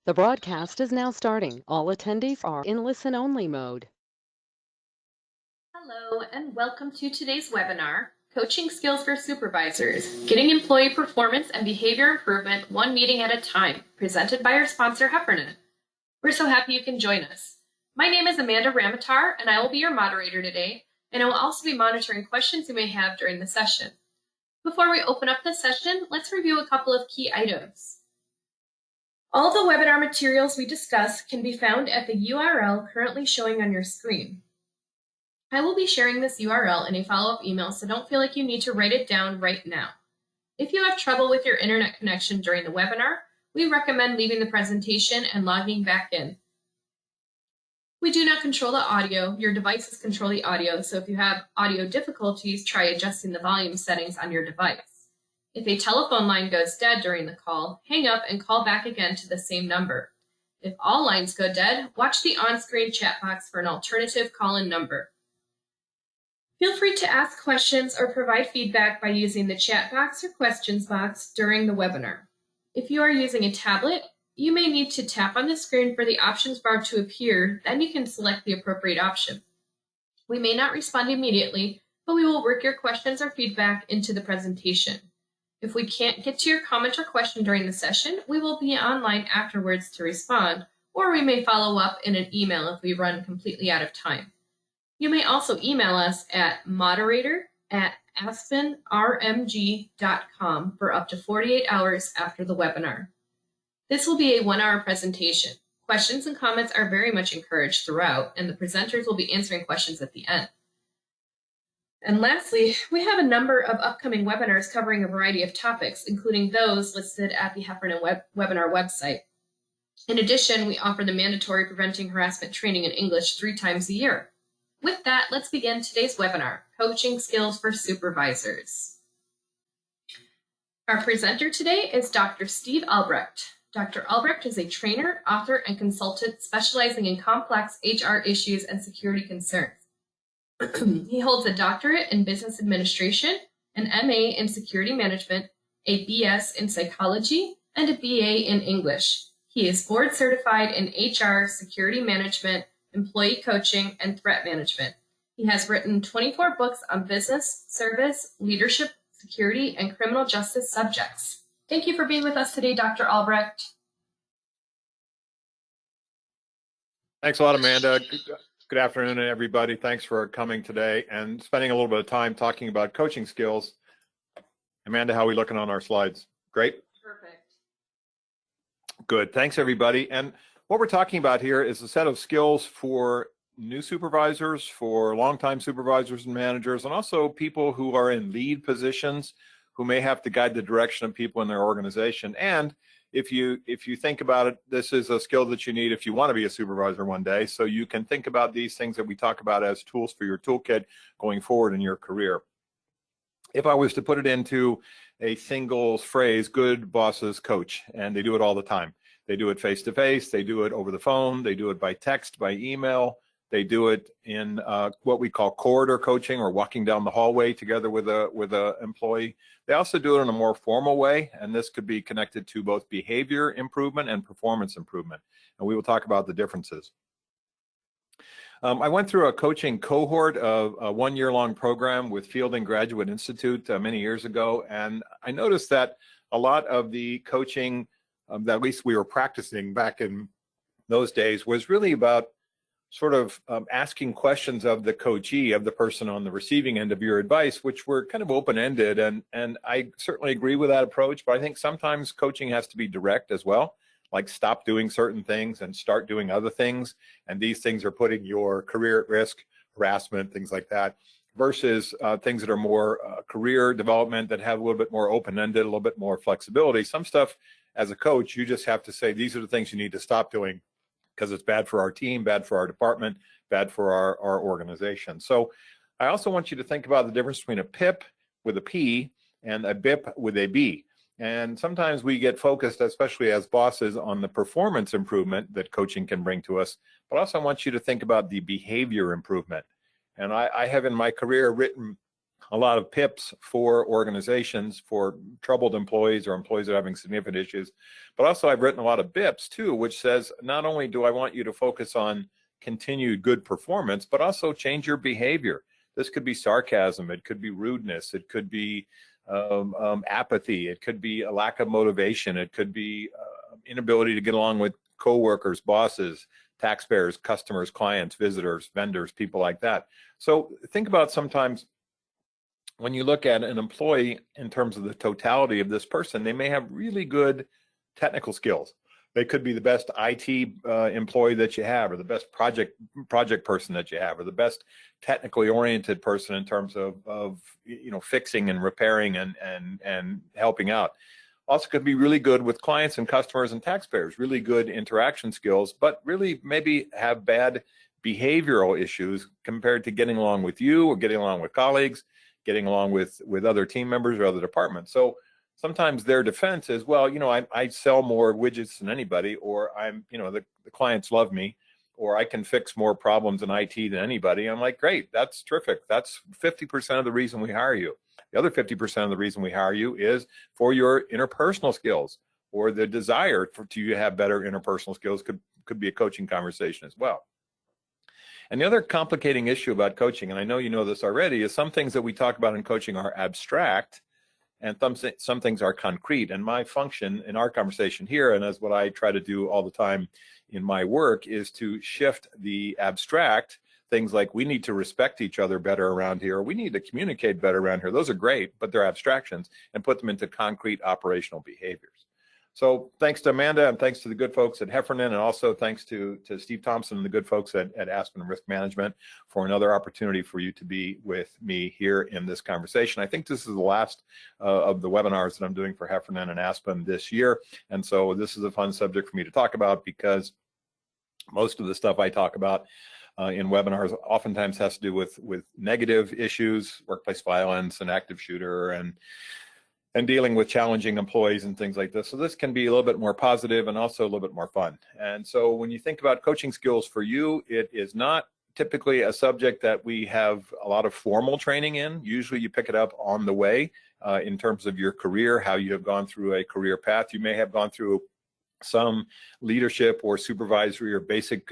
The broadcast is now starting. All attendees are in listen-only mode. Hello, and welcome to today's webinar, Coaching Skills for Supervisors, Getting Employee Performance and Behavior Improvement One Meeting at a Time, presented by our sponsor, Heffernan. We're so happy you can join us. My name is Amanda Ramatar, and I will be your moderator today, and I will also be monitoring questions you may have during the session. Before we open up the session, let's review a couple of key items. All the webinar materials we discuss can be found at the URL currently showing on your screen. I will be sharing this URL in a follow-up email, so don't feel like you need to write it down right now. If you have trouble with your internet connection during the webinar, we recommend leaving the presentation and logging back in. We do not control the audio. Your devices control the audio, so if you have audio difficulties, try adjusting the volume settings on your device. If a telephone line goes dead during the call, hang up and call back again to the same number. If all lines go dead, watch the on-screen chat box for an alternative call-in number. Feel free to ask questions or provide feedback by using the chat box or questions box during the webinar. If you are using a tablet, you may need to tap on the screen for the options bar to appear, then you can select the appropriate option. We may not respond immediately, but we will work your questions or feedback into the presentation. If we can't get to your comment or question during the session, we will be online afterwards to respond, or we may follow up in an email if we run completely out of time. You may also email us at moderator@aspenrmg.com for up to 48 hours after the webinar. This will be a 1-hour presentation. Questions and comments are very much encouraged throughout, and the presenters will be answering questions at the end. And lastly, we have a number of upcoming webinars covering a variety of topics, including those listed at the Heffernan webinar website. In addition, we offer the mandatory preventing harassment training in English 3 times a year. With that, let's begin today's webinar, Coaching Skills for Supervisors. Our presenter today is Dr. Steve Albrecht. Dr. Albrecht is a trainer, author, and consultant specializing in complex HR issues and security concerns. He holds a doctorate in business administration, an MA in security management, a BS in psychology, and a BA in English. He is board certified in HR, security management, employee coaching, and threat management. He has written 24 books on business, service, leadership, security, and criminal justice subjects. Thank you for being with us today, Dr. Albrecht. Thanks a lot, Amanda. Good afternoon, everybody. Thanks for coming today and spending a little bit of time talking about coaching skills. Amanda, how are we looking on our slides? Great? Perfect. Good. Thanks, everybody. And what we're talking about here is a set of skills for new supervisors, for longtime supervisors and managers, and also people who are in lead positions who may have to guide the direction of people in their organization. And if you think about it, this is a skill that you need if you want to be a supervisor one day. So you can think about these things that we talk about as tools for your toolkit going forward in your career. If I was to put it into a single phrase, good bosses coach, and they do it all the time. They do it face-to-face, they do it over the phone, they do it by text, by email, they do it in what we call corridor coaching, or walking down the hallway together with a employee. They also do it in a more formal way, and this could be connected to both behavior improvement and performance improvement. And we will talk about the differences. I went through a coaching cohort of a 1-year-long program with Fielding Graduate Institute many years ago, and I noticed that a lot of the coaching that at least we were practicing back in those days was really about sort of asking questions of the coachee, of the person on the receiving end of your advice, which were kind of open-ended. And I certainly agree with that approach, but I think sometimes coaching has to be direct as well, like stop doing certain things and start doing other things. And these things are putting your career at risk, harassment, things like that, versus things that are more career development that have a little bit more open-ended, a little bit more flexibility. Some stuff as a coach, you just have to say, these are the things you need to stop doing, because it's bad for our team, bad for our department, bad for our organization. So I also want you to think about the difference between a PIP with a P and a BIP with a B. And sometimes we get focused, especially as bosses, on the performance improvement that coaching can bring to us, but also I want you to think about the behavior improvement. And I have in my career written a lot of PIPs for organizations for troubled employees or employees that are having significant issues. But also I've written a lot of BIPs too, which says not only do I want you to focus on continued good performance, but also change your behavior. This could be sarcasm, it could be rudeness, it could be apathy, it could be a lack of motivation, it could be inability to get along with coworkers, bosses, taxpayers, customers, clients, visitors, vendors, people like that. So think about sometimes when you look at an employee in terms of the totality of this person, they may have really good technical skills. They could be the best IT employee that you have, or the best project person that you have, or the best technically oriented person in terms of fixing and repairing and helping out. Also could be really good with clients and customers and taxpayers, really good interaction skills, but really maybe have bad behavioral issues compared to getting along with you or getting along with colleagues, getting along with other team members or other departments. So sometimes their defense is, well, I sell more widgets than anybody, or the clients love me, or I can fix more problems in IT than anybody. I'm like, great, that's terrific. That's 50% of the reason we hire you. The other 50% of the reason we hire you is for your interpersonal skills, or the desire to have better interpersonal skills could be a coaching conversation as well. And the other complicating issue about coaching, and I know you know this already, is some things that we talk about in coaching are abstract and some things are concrete. And my function in our conversation here, and as what I try to do all the time in my work, is to shift the abstract things like we need to respect each other better around here, or we need to communicate better around here. Those are great, but they're abstractions, and put them into concrete operational behaviors. So thanks to Amanda, and thanks to the good folks at Heffernan, and also thanks to Steve Thompson and the good folks at Aspen Risk Management for another opportunity for you to be with me here in this conversation. I think this is the last of the webinars that I'm doing for Heffernan and Aspen this year. And so this is a fun subject for me to talk about, because most of the stuff I talk about in webinars oftentimes has to do with negative issues, workplace violence, and active shooter, and dealing with challenging employees and things like this. So this can be a little bit more positive and also a little bit more fun. And so when you think about coaching skills for you, it is not typically a subject that we have a lot of formal training in. Usually you pick it up on the way in terms of your career, how you have gone through a career path. You may have gone through some leadership or supervisory or basic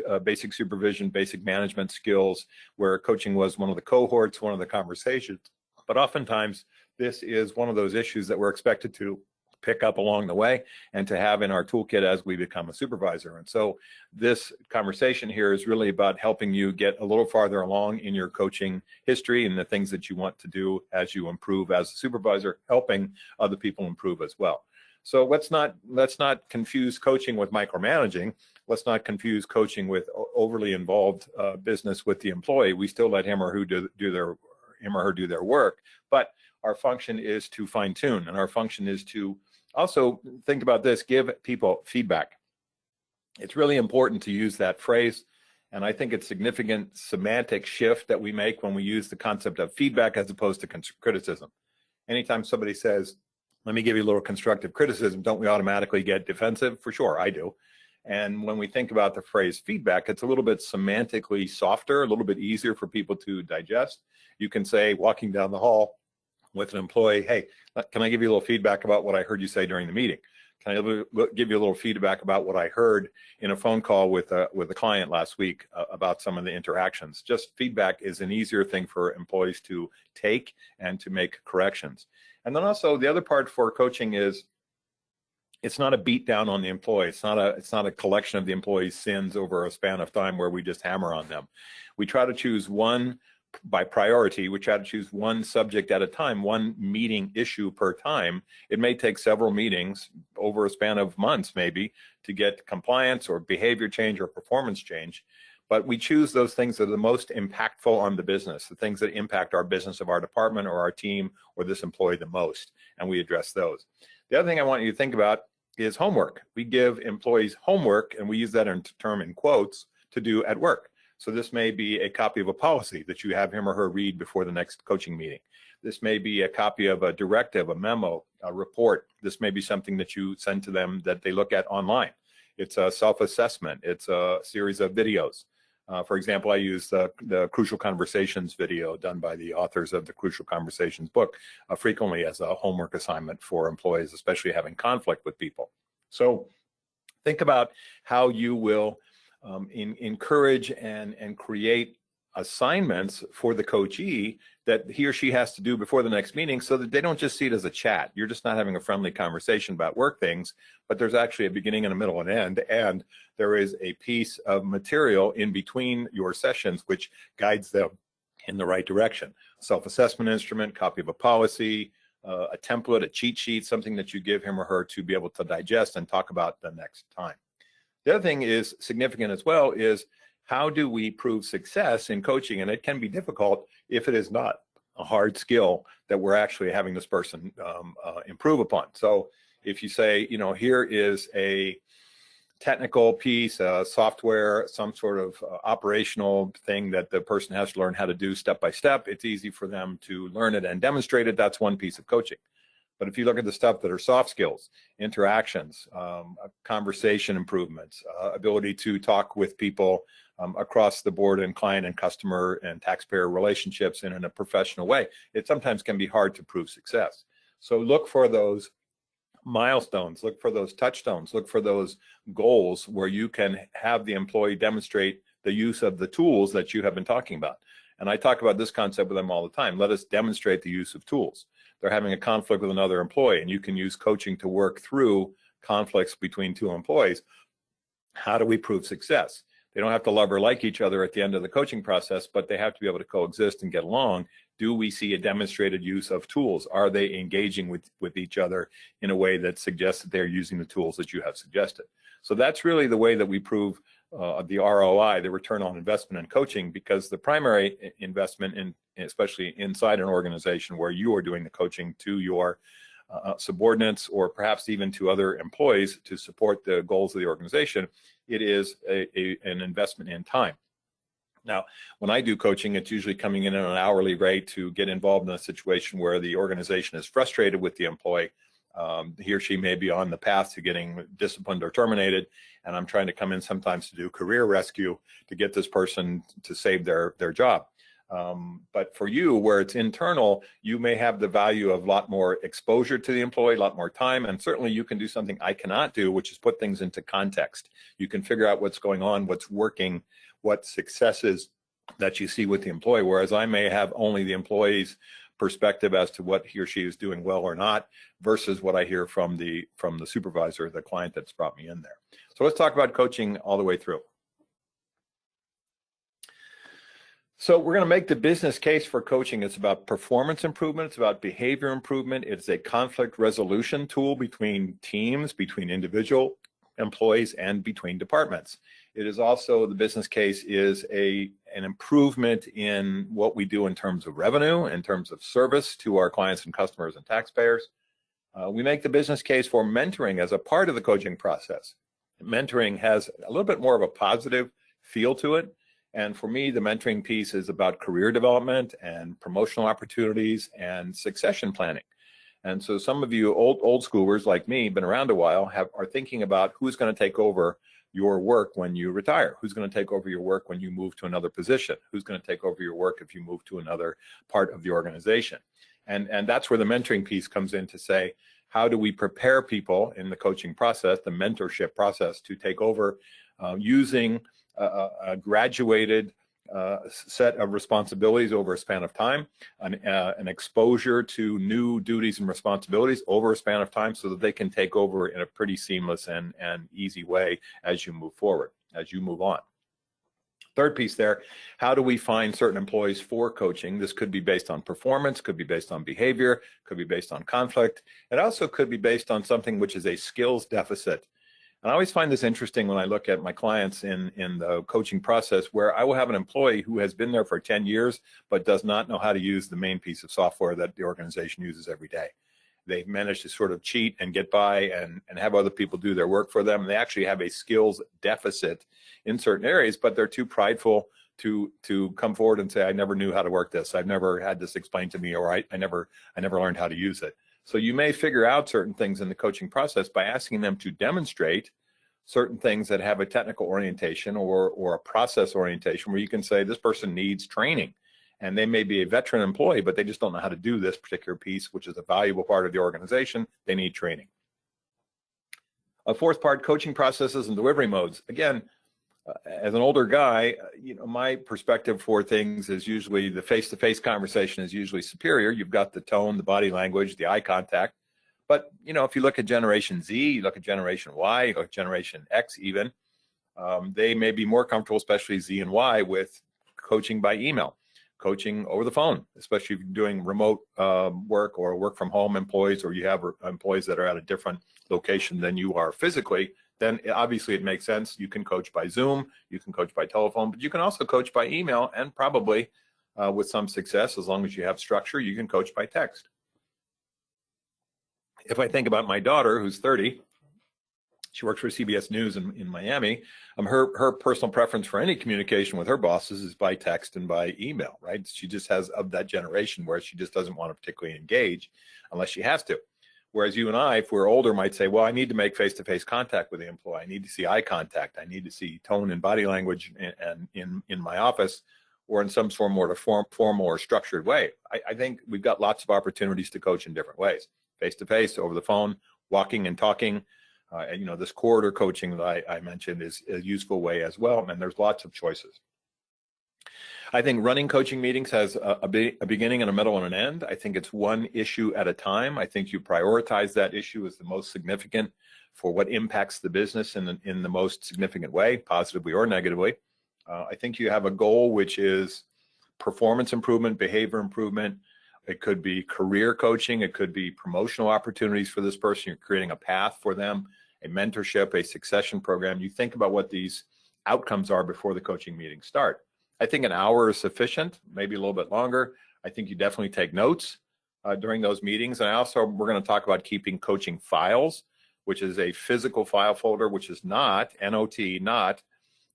supervision, basic management skills, where coaching was one of the cohorts, one of the conversations. But oftentimes, this is one of those issues that we're expected to pick up along the way and to have in our toolkit as we become a supervisor. And so this conversation here is really about helping you get a little farther along in your coaching history and the things that you want to do as you improve as a supervisor, helping other people improve as well. So let's not confuse coaching with micromanaging. Let's not confuse coaching with overly involved business with the employee. We still let him or her do their work, but our function is to fine tune, and our function is to also think about this, give people feedback. It's really important to use that phrase, and I think it's significant semantic shift that we make when we use the concept of feedback as opposed to criticism. Anytime somebody says, let me give you a little constructive criticism, don't we automatically get defensive? For sure, I do. And when we think about the phrase feedback, it's a little bit semantically softer, a little bit easier for people to digest. You can say, walking down the hall with an employee, hey, can I give you a little feedback about what I heard you say during the meeting? Can I give you a little feedback about what I heard in a phone call with a client last week about some of the interactions? Just feedback is an easier thing for employees to take and to make corrections. And then also the other part for coaching is, it's not a beat down on the employee. It's not a collection of the employee's sins over a span of time where we just hammer on them. We try to choose one by priority. We try to choose one subject at a time, one meeting issue per time. It may take several meetings over a span of months maybe to get compliance or behavior change or performance change. But we choose those things that are the most impactful on the business, the things that impact our business of our department or our team or this employee the most, and we address those. The other thing I want you to think about is homework. We give employees homework, and we use that term in quotes, to do at work. So this may be a copy of a policy that you have him or her read before the next coaching meeting. This may be a copy of a directive, a memo, a report. This may be something that you send to them that they look at online. It's a self-assessment. It's a series of videos. For example, I use the Crucial Conversations video done by the authors of the Crucial Conversations book frequently as a homework assignment for employees, especially having conflict with people. So think about how you will encourage and create assignments for the coachee that he or she has to do before the next meeting, so that they don't just see it as a chat. You're just not having a friendly conversation about work things, but there's actually a beginning and a middle and end, and there is a piece of material in between your sessions which guides them in the right direction. Self-assessment instrument, copy of a policy, a template, a cheat sheet, something that you give him or her to be able to digest and talk about the next time. The other thing is significant as well is, how do we prove success in coaching? And it can be difficult if it is not a hard skill that we're actually having this person improve upon. So if you say, here is a technical piece, software, some sort of operational thing that the person has to learn how to do step by step, it's easy for them to learn it and demonstrate it. That's one piece of coaching. But if you look at the stuff that are soft skills, interactions, conversation improvements, ability to talk with people across the board in client and customer and taxpayer relationships and in a professional way, it sometimes can be hard to prove success. So look for those milestones, look for those touchstones, look for those goals where you can have the employee demonstrate the use of the tools that you have been talking about. And I talk about this concept with them all the time. Let us demonstrate the use of tools. They're having a conflict with another employee, and you can use coaching to work through conflicts between two employees. How do we prove success? They don't have to love or like each other at the end of the coaching process, but they have to be able to coexist and get along. Do we see a demonstrated use of tools? Are they engaging with each other in a way that suggests that they're using the tools that you have suggested? So that's really the way that we prove the ROI, the return on investment in coaching, because the primary investment in, especially inside an organization where you are doing the coaching to your subordinates or perhaps even to other employees to support the goals of the organization, it is an investment in time. Now, when I do coaching, it's usually coming in at an hourly rate to get involved in a situation where the organization is frustrated with the employee. He or she may be on the path to getting disciplined or terminated, and I'm trying to come in sometimes to do career rescue to get this person to save their job. But for you, where it's internal, you may have the value of a lot more exposure to the employee, a lot more time, and certainly you can do something I cannot do, which is put things into context. You can figure out what's going on, what's working, what successes that you see with the employee, whereas I may have only the employee's perspective as to what he or she is doing well or not versus what I hear from the supervisor, the client that's brought me in there. So let's talk about coaching all the way through. So we're going to make the business case for coaching. It's about performance improvement. It's about behavior improvement. It's a conflict resolution tool between teams, between individual employees, and between departments. It is also, the business case is an improvement in what we do in terms of revenue, in terms of service to our clients and customers and taxpayers. We make the business case for mentoring as a part of the coaching process. Mentoring has a little bit more of a positive feel to it. And for me, the mentoring piece is about career development and promotional opportunities and succession planning. And so some of you old schoolers like me, been around a while, are thinking about who's going to take over your work when you retire, who's going to take over your work when you move to another position, who's going to take over your work if you move to another part of the organization. And that's where the mentoring piece comes in to say, how do we prepare people in the coaching process, the mentorship process, to take over using a graduated set of responsibilities over a span of time, an exposure to new duties and responsibilities over a span of time, so that they can take over in a pretty seamless and easy way as you move forward, as you move on. Third piece there, how do we find certain employees for coaching? This could be based on performance, could be based on behavior, could be based on conflict. It also could be based on something which is a skills deficit. And I always find this interesting when I look at my clients in the coaching process, where I will have an employee who has been there for 10 years, but does not know how to use the main piece of software that the organization uses every day. They've managed to sort of cheat and get by and have other people do their work for them. They actually have a skills deficit in certain areas, but they're too prideful to come forward and say, I never knew how to work this. I've never had this explained to me, or I never learned how to use it. So you may figure out certain things in the coaching process by asking them to demonstrate certain things that have a technical orientation or a process orientation where you can say this person needs training, and they may be a veteran employee, but they just don't know how to do this particular piece, which is a valuable part of the organization. They need training. A fourth part, coaching processes and delivery modes. Again, as an older guy, my perspective for things is usually the face-to-face conversation is usually superior. You've got the tone, the body language, the eye contact. But, if you look at Generation Z, you look at Generation Y, you look at Generation X even, they may be more comfortable, especially Z and Y, with coaching by email, coaching over the phone, especially if you're doing remote work or work from home employees, or you have employees that are at a different location than you are physically. Then obviously it makes sense. You can coach by Zoom, you can coach by telephone, but you can also coach by email, and probably with some success, as long as you have structure, you can coach by text. If I think about my daughter, who's 30, she works for CBS News in Miami. Her personal preference for any communication with her bosses is by text and by email, right? She just has of that generation where she just doesn't want to particularly engage unless she has to. Whereas you and I, if we're older, might say, well, I need to make face-to-face contact with the employee. I need to see eye contact. I need to see tone and body language and in my office, or in some form or formal or structured way. I think we've got lots of opportunities to coach in different ways. Face-to-face, over the phone, walking and talking. This corridor coaching that I mentioned is a useful way as well, and there's lots of choices. I think running coaching meetings has a beginning and a middle and an end. I think it's one issue at a time. I think you prioritize that issue as the most significant for what impacts the business in the most significant way, positively or negatively. I think you have a goal, which is performance improvement, behavior improvement. It could be career coaching. It could be promotional opportunities for this person. You're creating a path for them, a mentorship, a succession program. You think about what these outcomes are before the coaching meetings start. I think an hour is sufficient, maybe a little bit longer. I think you definitely take notes during those meetings. And we're going to talk about keeping coaching files, which is a physical file folder, which is not, N-O-T, not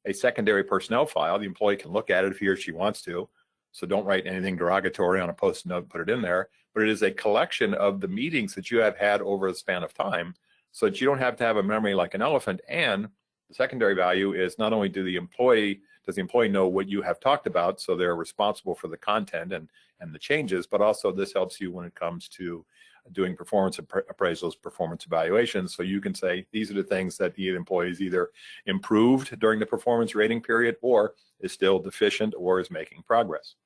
a secondary personnel file. The employee can look at it if he or she wants to. So don't write anything derogatory on a post-it note, put it in there. But it is a collection of the meetings that you have had over a span of time, so that you don't have to have a memory like an elephant. And the secondary value is not only does the employee know what you have talked about, so they're responsible for the content and the changes, but also this helps you when it comes to doing performance appraisals, performance evaluations. So you can say, these are the things that the employees either improved during the performance rating period, or is still deficient, or is making progress.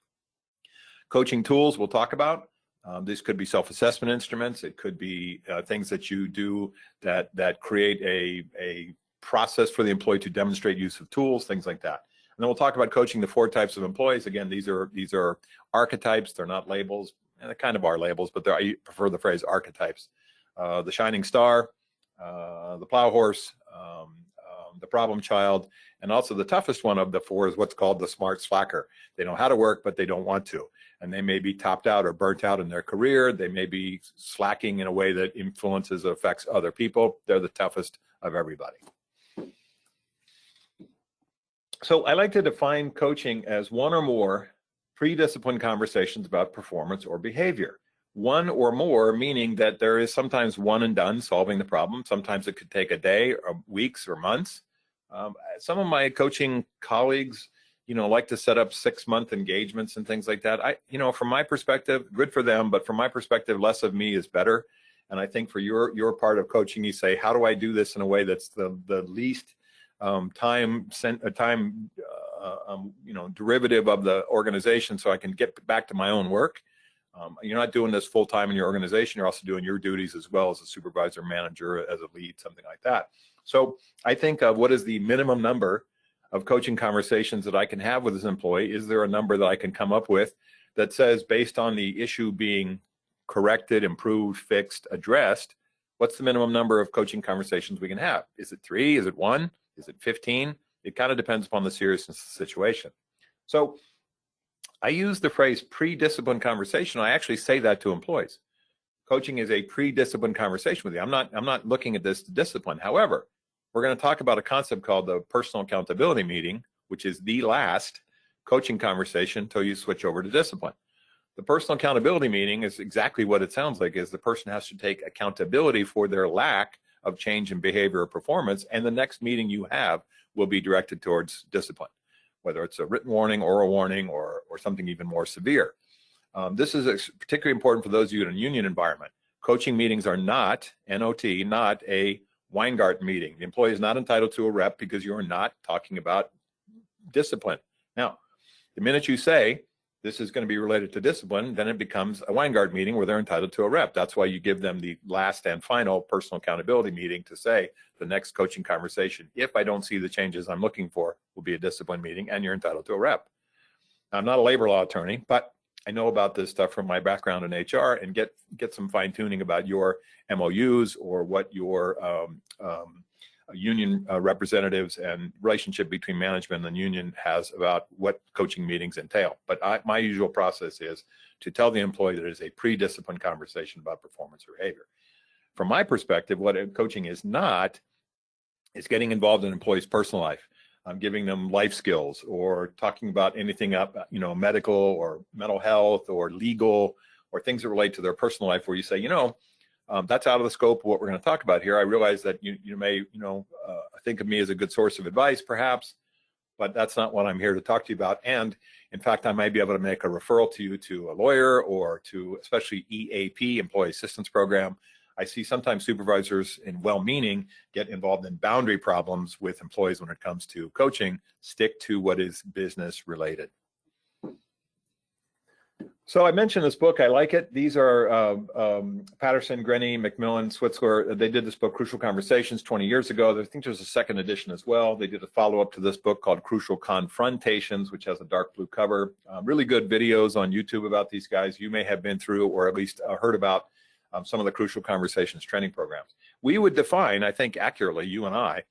Coaching tools we'll talk about. This could be self-assessment instruments. It could be things that you do that create a process for the employee to demonstrate use of tools, things like that. And then we'll talk about coaching the 4 types of employees. Again, these are archetypes. They're not labels. And they kind of are labels, but I prefer the phrase archetypes. The shining star, the plow horse, the problem child, and also the toughest one of the 4 is what's called the smart slacker. They know how to work, but they don't want to. And they may be topped out or burnt out in their career. They may be slacking in a way that influences or affects other people. They're the toughest of everybody. So I like to define coaching as one or more pre-disciplined conversations about performance or behavior. One or more meaning that there is sometimes one and done solving the problem. Sometimes it could take a day or weeks or months. Some of my coaching colleagues, like to set up 6-month engagements and things like that. From my perspective, good for them, but from my perspective, less of me is better. And I think for your part of coaching, you say, how do I do this in a way that's the least derivative of the organization, so I can get back to my own work. You're not doing this full time in your organization. You're also doing your duties as well as a supervisor, manager, as a lead, something like that. So I think of what is the minimum number of coaching conversations that I can have with this employee. Is there a number that I can come up with that says, based on the issue being corrected, improved, fixed, addressed, what's the minimum number of coaching conversations we can have? Is it 3? Is it 1? Is it 15? It kind of depends upon the seriousness of the situation. So I use the phrase pre-disciplined conversation. I actually say that to employees. Coaching is a pre-disciplined conversation with you. I'm not looking at this to discipline. However, we're going to talk about a concept called the personal accountability meeting, which is the last coaching conversation until you switch over to discipline. The personal accountability meeting is exactly what it sounds like, is the person has to take accountability for their lack of change in behavior or performance, and the next meeting you have will be directed towards discipline, whether it's a written warning, oral warning, or something even more severe. This is particularly important for those of you in a union environment. Coaching meetings are not, NOT, not a Weingarten meeting. The employee is not entitled to a rep because you're not talking about discipline. Now, the minute you say this is going to be related to discipline, then it becomes a Weingarten meeting where they're entitled to a rep. That's why you give them the last and final personal accountability meeting to say the next coaching conversation, if I don't see the changes I'm looking for, will be a discipline meeting, and you're entitled to a rep. Now, I'm not a labor law attorney, but I know about this stuff from my background in HR, and get some fine tuning about your MOUs or what your union representatives and relationship between management and the union has about what coaching meetings entail. But my usual process is to tell the employee that it is a pre-discipline conversation about performance or behavior. From my perspective, what coaching is not is getting involved in an employee's personal life. Giving them life skills or talking about anything up, medical or mental health or legal or things that relate to their personal life, where you say, that's out of the scope of what we're going to talk about here. I realize that you may, think of me as a good source of advice, perhaps, but that's not what I'm here to talk to you about. And in fact, I might be able to make a referral to you to a lawyer or to especially EAP, Employee Assistance Program. I see sometimes supervisors in well-meaning get involved in boundary problems with employees when it comes to coaching. Stick to what is business related. So I mentioned this book. I like it. These are Patterson, Grenny, McMillan, Switzler. They did this book, Crucial Conversations, 20 years ago. I think there's a second edition as well. They did a follow-up to this book called Crucial Confrontations, which has a dark blue cover. Really good videos on YouTube about these guys. You may have been through or at least heard about some of the Crucial Conversations training programs. We would define, I think accurately, you and I,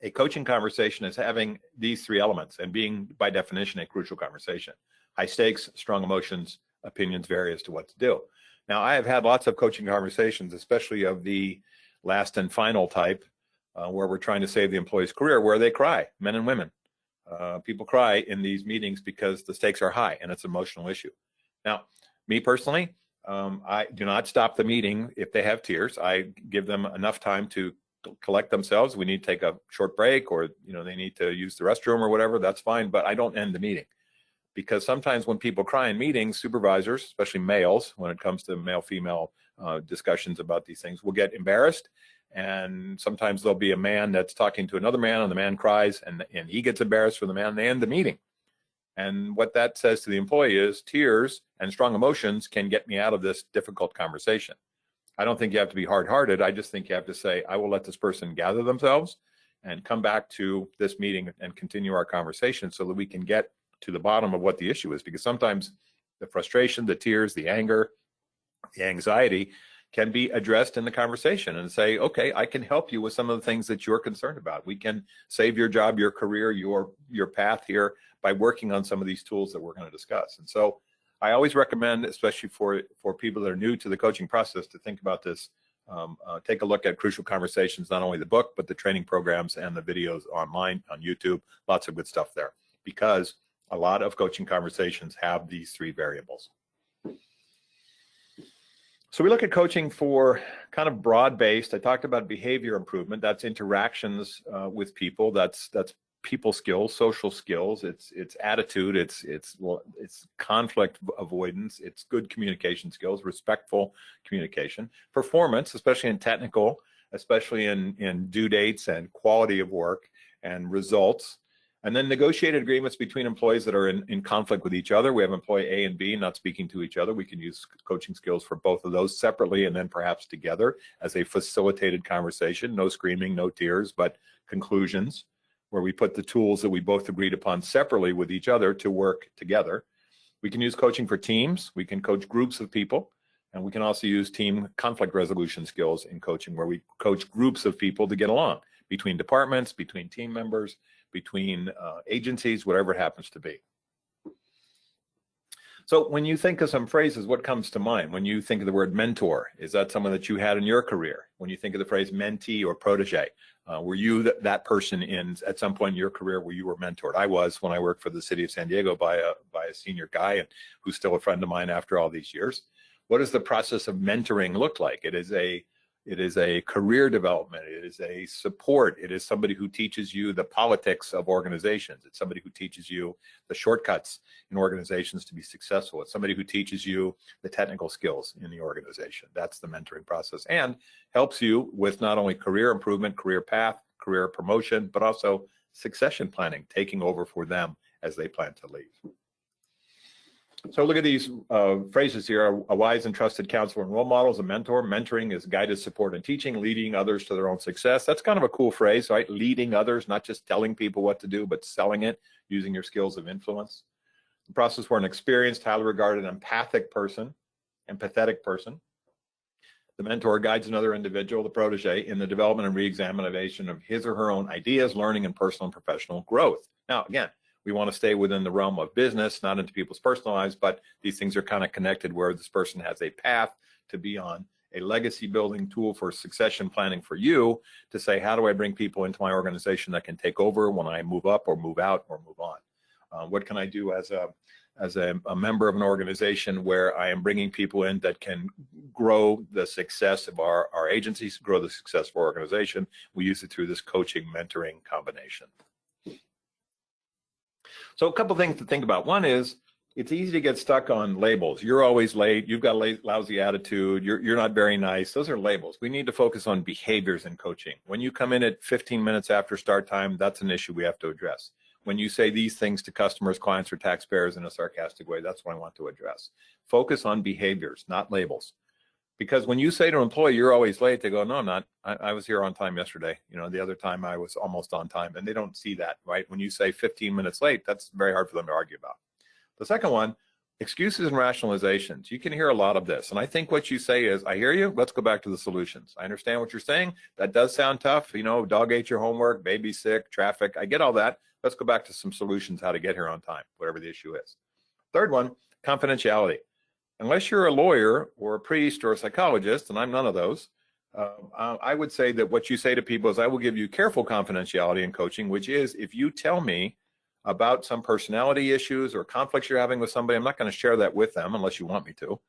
a coaching conversation as having these three elements and being, by definition, a crucial conversation. High stakes, strong emotions, opinions vary as to what to do. Now, I have had lots of coaching conversations, especially of the last and final type, where we're trying to save the employee's career, where they cry, men and women. People cry in these meetings because the stakes are high and it's an emotional issue. Now, me personally, I do not stop the meeting if they have tears. I give them enough time to collect themselves. We need to take a short break, or they need to use the restroom or whatever. That's fine, but I don't end the meeting, because sometimes when people cry in meetings, supervisors, especially males, when it comes to male-female discussions about these things, will get embarrassed. And sometimes there'll be a man that's talking to another man, and the man cries, and he gets embarrassed for the man, and they end the meeting. And what that says to the employee is tears and strong emotions can get me out of this difficult conversation. I don't think you have to be hard-hearted. I just think you have to say, I will let this person gather themselves and come back to this meeting and continue our conversation so that we can get to the bottom of what the issue is. Because sometimes the frustration, the tears, the anger, the anxiety can be addressed in the conversation and say, okay, I can help you with some of the things that you're concerned about. We can save your job, your career, your path here by working on some of these tools that we're going to discuss. And so I always recommend, especially for people that are new to the coaching process, to think about this. Take a look at Crucial Conversations, not only the book, but the training programs and the videos online on YouTube. Lots of good stuff there, because a lot of coaching conversations have these three variables. So we look at coaching for kind of broad-based. I talked about behavior improvement. That's interactions with people. That's people skills, social skills. It's attitude. It's conflict avoidance. It's good communication skills, respectful communication, performance, especially in technical, especially in due dates and quality of work and results. And then negotiated agreements between employees that are in conflict with each other. We have employee A and B not speaking to each other. We can use coaching skills for both of those separately and then perhaps together as a facilitated conversation. No screaming, no tears, but conclusions, where we put the tools that we both agreed upon separately with each other to work together. We can use coaching for teams. We can coach groups of people. And we can also use team conflict resolution skills in coaching, where we coach groups of people to get along between departments, between team members, between agencies, whatever it happens to be. So when you think of some phrases, what comes to mind? When you think of the word mentor, is that someone that you had in your career? When you think of the phrase mentee or protege, were you that person at some point in your career where you were mentored? I was, when I worked for the city of San Diego, by a senior guy, and who's still a friend of mine after all these years. What does the process of mentoring look like? It is a It is a career development. It is a support. It is somebody who teaches you the politics of organizations. It's somebody who teaches you the shortcuts in organizations to be successful. It's somebody who teaches you the technical skills in the organization. That's the mentoring process, and helps you with not only career improvement, career path, career promotion, but also succession planning, taking over for them as they plan to leave. So look at these phrases here: a wise and trusted counselor and role model is a mentor. Mentoring is guided support and teaching, leading others to their own success. That's kind of a cool phrase, right? Leading others, not just telling people what to do, but selling it, using your skills of influence. The process where an experienced, highly regarded, empathetic person. The mentor guides another individual, the protege, in the development and re-examination of his or her own ideas, learning, and personal and professional growth. Now, again, we want to stay within the realm of business, not into people's personal lives, but these things are kind of connected where this person has a path to be on, a legacy building tool for succession planning for you to say, how do I bring people into my organization that can take over when I move up or move out or move on? What can I do as a member of an organization where I am bringing people in that can grow the success of our agencies, grow the success of our organization? We use it through this coaching, mentoring combination. So a couple things to think about. One is, it's easy to get stuck on labels. You're always late. You've got a lousy attitude. You're not very nice. Those are labels. We need to focus on behaviors in coaching. When you come in at 15 minutes after start time, that's an issue we have to address. When you say these things to customers, clients, or taxpayers in a sarcastic way, that's what I want to address. Focus on behaviors, not labels. Because when you say to an employee, you're always late, they go, no, I'm not. I was here on time yesterday. You know, the other time I was almost on time, and they don't see that, right? When you say 15 minutes late, that's very hard for them to argue about. The second one, excuses and rationalizations. You can hear a lot of this. And I think what you say is, I hear you, let's go back to the solutions. I understand what you're saying. That does sound tough. You know, dog ate your homework, baby's sick, traffic. I get all that. Let's go back to some solutions, how to get here on time, whatever the issue is. Third one, confidentiality. Unless you're a lawyer or a priest or a psychologist, and I'm none of those, I would say that what you say to people is, I will give you careful confidentiality in coaching, which is, if you tell me about some personality issues or conflicts you're having with somebody, I'm not going to share that with them unless you want me to.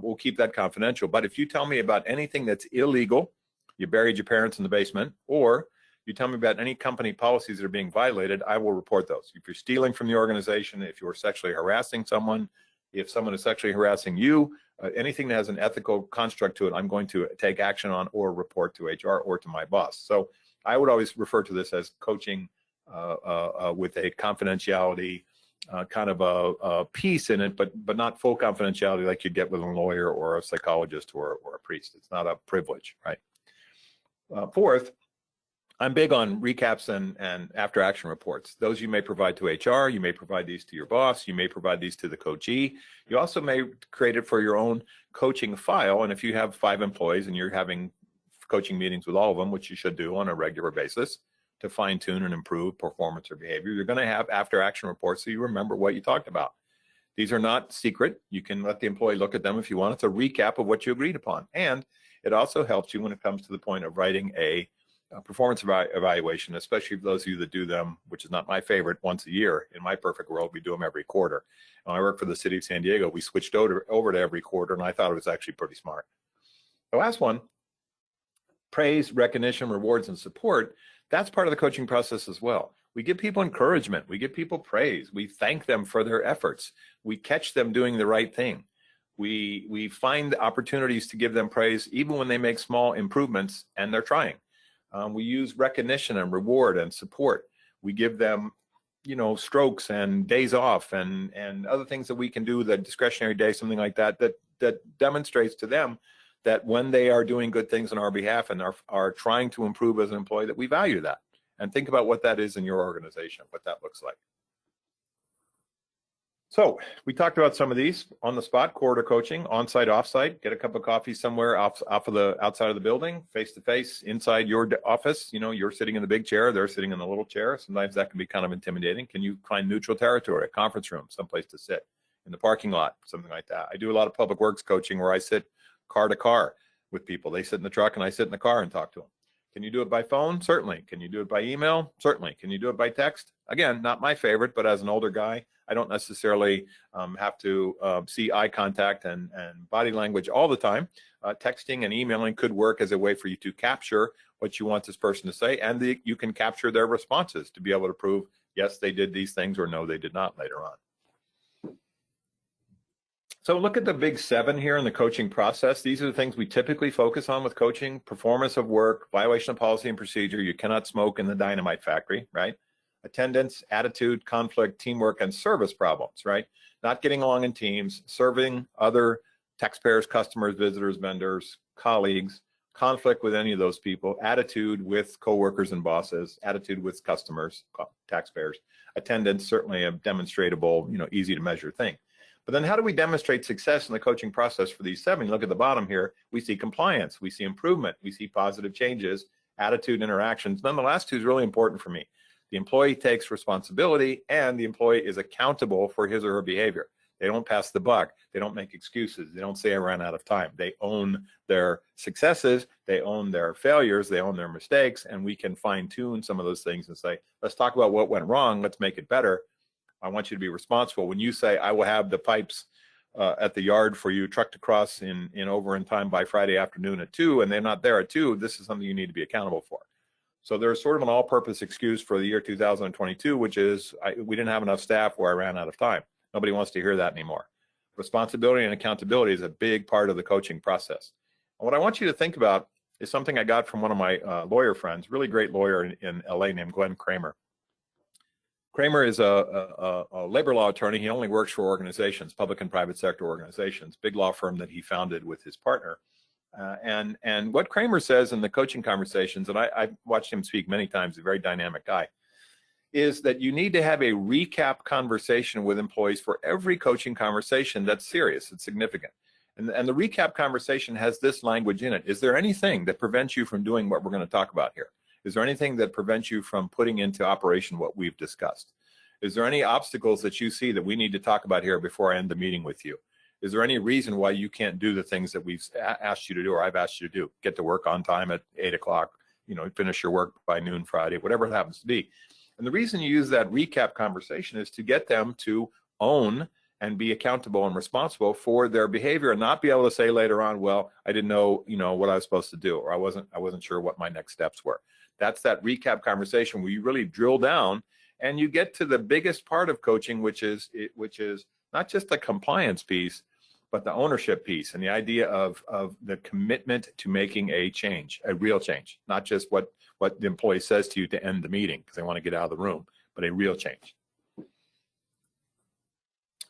We'll keep that confidential. But if you tell me about anything that's illegal, you buried your parents in the basement, or you tell me about any company policies that are being violated, I will report those. If you're stealing from the organization, if you're sexually harassing someone, if someone is sexually harassing you, anything that has an ethical construct to it, I'm going to take action on or report to HR or to my boss. So I would always refer to this as coaching with a confidentiality kind of a piece in it, but not full confidentiality like you'd get with a lawyer or a psychologist or a priest. It's not a privilege, right? Fourth, I'm big on recaps and after action reports. Those you may provide to HR, you may provide these to your boss, you may provide these to the coachee. You also may create it for your own coaching file. And if you have 5 employees and you're having coaching meetings with all of them, which you should do on a regular basis to fine tune and improve performance or behavior, you're going to have after action reports so you remember what you talked about. These are not secret. You can let the employee look at them if you want. It's a recap of what you agreed upon. And it also helps you when it comes to the point of writing a performance evaluation, especially for those of you that do them, which is not my favorite, once a year. In my perfect world, we do them every quarter. When I worked for the city of San Diego, we switched over to every quarter, and I thought it was actually pretty smart. The last one, praise, recognition, rewards, and support. That's part of the coaching process as well. We give people encouragement. We give people praise. We thank them for their efforts. We catch them doing the right thing. We find opportunities to give them praise even when they make small improvements and they're trying. We use recognition and reward and support. We give them, you know, strokes and days off and other things that we can do, the discretionary day, something like that, that demonstrates to them that when they are doing good things on our behalf and are trying to improve as an employee, that we value that. And think about what that is in your organization, what that looks like. So we talked about some of these on the spot, corridor coaching, on-site, off-site, get a cup of coffee somewhere off of the outside of the building, face-to-face, inside your office. You know, you're sitting in the big chair, they're sitting in the little chair. Sometimes that can be kind of intimidating. Can you find neutral territory, a conference room, someplace to sit, in the parking lot, something like that? I do a lot of public works coaching where I sit car to car with people. They sit in the truck and I sit in the car and talk to them. Can you do it by phone? Certainly. Can you do it by email? Certainly. Can you do it by text? Again, not my favorite, but as an older guy, I don't necessarily have to see eye contact and body language all the time. Texting and emailing could work as a way for you to capture what you want this person to say, and you can capture their responses to be able to prove, yes, they did these things, or no, they did not later on. So look at the big 7 here in the coaching process. These are the things we typically focus on with coaching: performance of work, violation of policy and procedure. You cannot smoke in the dynamite factory, right? Attendance, attitude, conflict, teamwork, and service problems, right? Not getting along in teams, serving other taxpayers, customers, visitors, vendors, colleagues, conflict with any of those people, attitude with coworkers and bosses, attitude with customers, taxpayers, attendance, certainly a demonstrable, easy to measure thing. But then how do we demonstrate success in the coaching process for these 7? You look at the bottom here, we see compliance, we see improvement, we see positive changes, attitude, interactions. Then the last 2 is really important for me. The employee takes responsibility, and the employee is accountable for his or her behavior. They don't pass the buck. They don't make excuses. They don't say I ran out of time. They own their successes. They own their failures. They own their mistakes. And we can fine tune some of those things and say, let's talk about what went wrong. Let's make it better. I want you to be responsible. When you say, I will have the pipes at the yard for you trucked across in time by Friday afternoon at 2, and they're not there at 2, this is something you need to be accountable for. So there's sort of an all-purpose excuse for the year 2022, which is we didn't have enough staff where I ran out of time. Nobody wants to hear that anymore. Responsibility and accountability is a big part of the coaching process. And what I want you to think about is something I got from one of my lawyer friends, really great lawyer in LA named Glenn Kramer. Kramer is a labor law attorney. He only works for organizations, public and private sector organizations, big law firm that he founded with his partner. And what Kramer says in the coaching conversations, and I've watched him speak many times, a very dynamic guy, is that you need to have a recap conversation with employees for every coaching conversation that's serious, it's significant. And the recap conversation has this language in it. Is there anything that prevents you from doing what we're going to talk about here? Is there anything that prevents you from putting into operation what we've discussed? Is there any obstacles that you see that we need to talk about here before I end the meeting with you? Is there any reason why you can't do the things that we've asked you to do or I've asked you to do? Get to work on time at 8 o'clock, finish your work by noon Friday, whatever it happens to be. And the reason you use that recap conversation is to get them to own and be accountable and responsible for their behavior, and not be able to say later on, well, I didn't know, what I was supposed to do, or I wasn't sure what my next steps were. That's that recap conversation where you really drill down and you get to the biggest part of coaching, which is not just the compliance piece, but the ownership piece, and the idea of the commitment to making a change, a real change, not just what the employee says to you to end the meeting because they want to get out of the room, but a real change.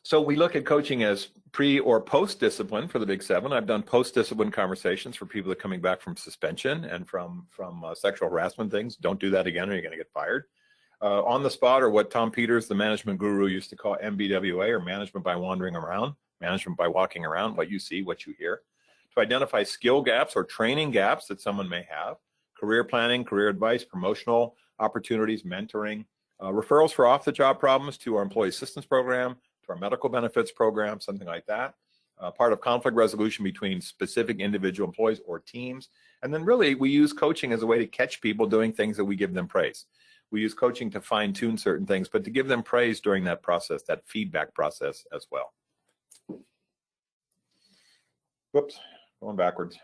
So we look at coaching as pre or post discipline for the big 7. I've done post discipline conversations for people that are coming back from suspension and from sexual harassment things. Don't do that again or you're going to get fired. On the spot, or what Tom Peters, the management guru, used to call MBWA, or management by wandering around, management by walking around, what you see, what you hear. To identify skill gaps or training gaps that someone may have, career planning, career advice, promotional opportunities, mentoring, referrals for off-the-job problems to our employee assistance program, to our medical benefits program, something like that. Part of conflict resolution between specific individual employees or teams. And then really we use coaching as a way to catch people doing things that we give them praise. We use coaching to fine tune certain things, but to give them praise during that process, that feedback process as well. Whoops, going backwards.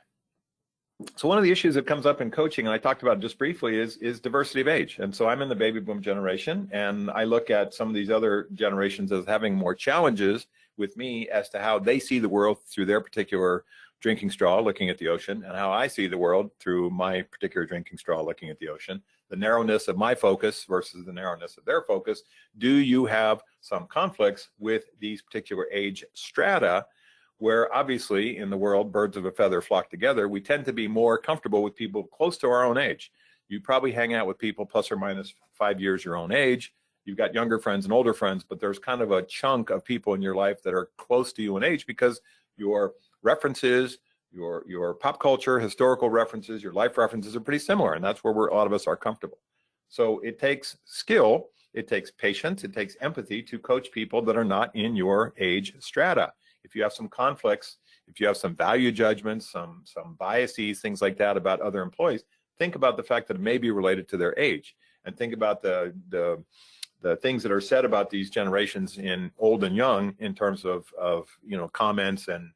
So one of the issues that comes up in coaching, and I talked about it just briefly, is diversity of age. And so I'm in the baby boom generation, and I look at some of these other generations as having more challenges with me as to how they see the world through their particular drinking straw looking at the ocean, and how I see the world through my particular drinking straw looking at the ocean. The narrowness of my focus versus the narrowness of their focus. Do you have some conflicts with these particular age strata, where obviously in the world, birds of a feather flock together? We tend to be more comfortable with people close to our own age. You probably hang out with people plus or minus 5 years your own age. You've got younger friends and older friends, but there's kind of a chunk of people in your life that are close to you in age because your references, your pop culture, historical references, your life references are pretty similar, and that's where a lot of us are comfortable. So it takes skill, it takes patience, it takes empathy to coach people that are not in your age strata. If you have some conflicts, if you have some value judgments, some biases, things like that about other employees, think about the fact that it may be related to their age, and think about the things that are said about these generations in old and young in terms of comments and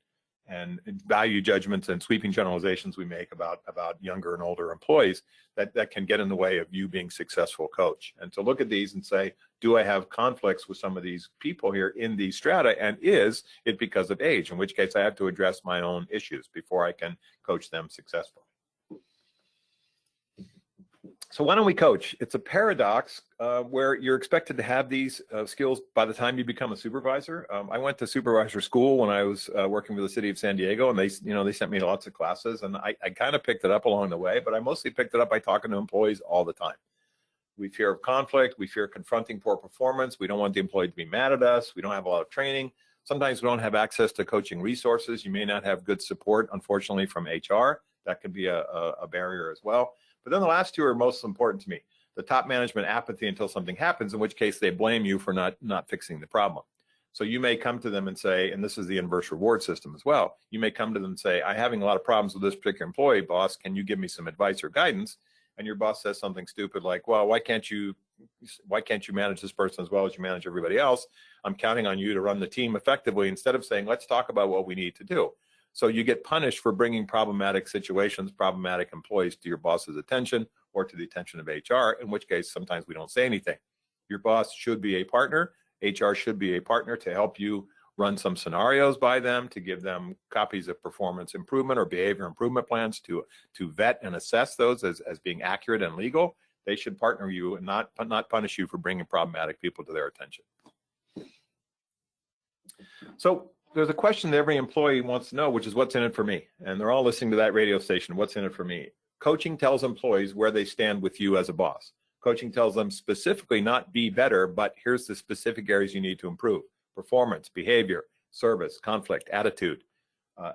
value judgments and sweeping generalizations we make about younger and older employees that can get in the way of you being successful coach. And to look at these and say, do I have conflicts with some of these people here in these strata, and is it because of age, in which case I have to address my own issues before I can coach them successfully. So why don't we coach? It's a paradox where you're expected to have these skills by the time you become a supervisor. I went to supervisor school when I was working for the city of San Diego, and they sent me lots of classes, and I kind of picked it up along the way, but I mostly picked it up by talking to employees all the time. We fear of conflict. We fear confronting poor performance. We don't want the employee to be mad at us. We don't have a lot of training. Sometimes we don't have access to coaching resources. You may not have good support, unfortunately, from HR. That could be a barrier as well. But then the last two are most important to me. The top management apathy until something happens, in which case they blame you for not fixing the problem. So you may come to them and say, and this is the inverse reward system as well, you may come to them and say, I'm having a lot of problems with this particular employee, boss, can you give me some advice or guidance? And your boss says something stupid like, well, why can't you manage this person as well as you manage everybody else? I'm counting on you to run the team effectively, instead of saying, let's talk about what we need to do. So you get punished for bringing problematic situations, problematic employees to your boss's attention or to the attention of HR, in which case sometimes we don't say anything. Your boss should be a partner. HR should be a partner to help you run some scenarios by them, to give them copies of performance improvement or behavior improvement plans to vet and assess those as being accurate and legal. They should partner you and not punish you for bringing problematic people to their attention. So there's a question that every employee wants to know, which is what's in it for me? And they're all listening to that radio station. What's in it for me? Coaching tells employees where they stand with you as a boss. Coaching tells them specifically not be better, but here's the specific areas you need to improve: performance, behavior, service, conflict, attitude,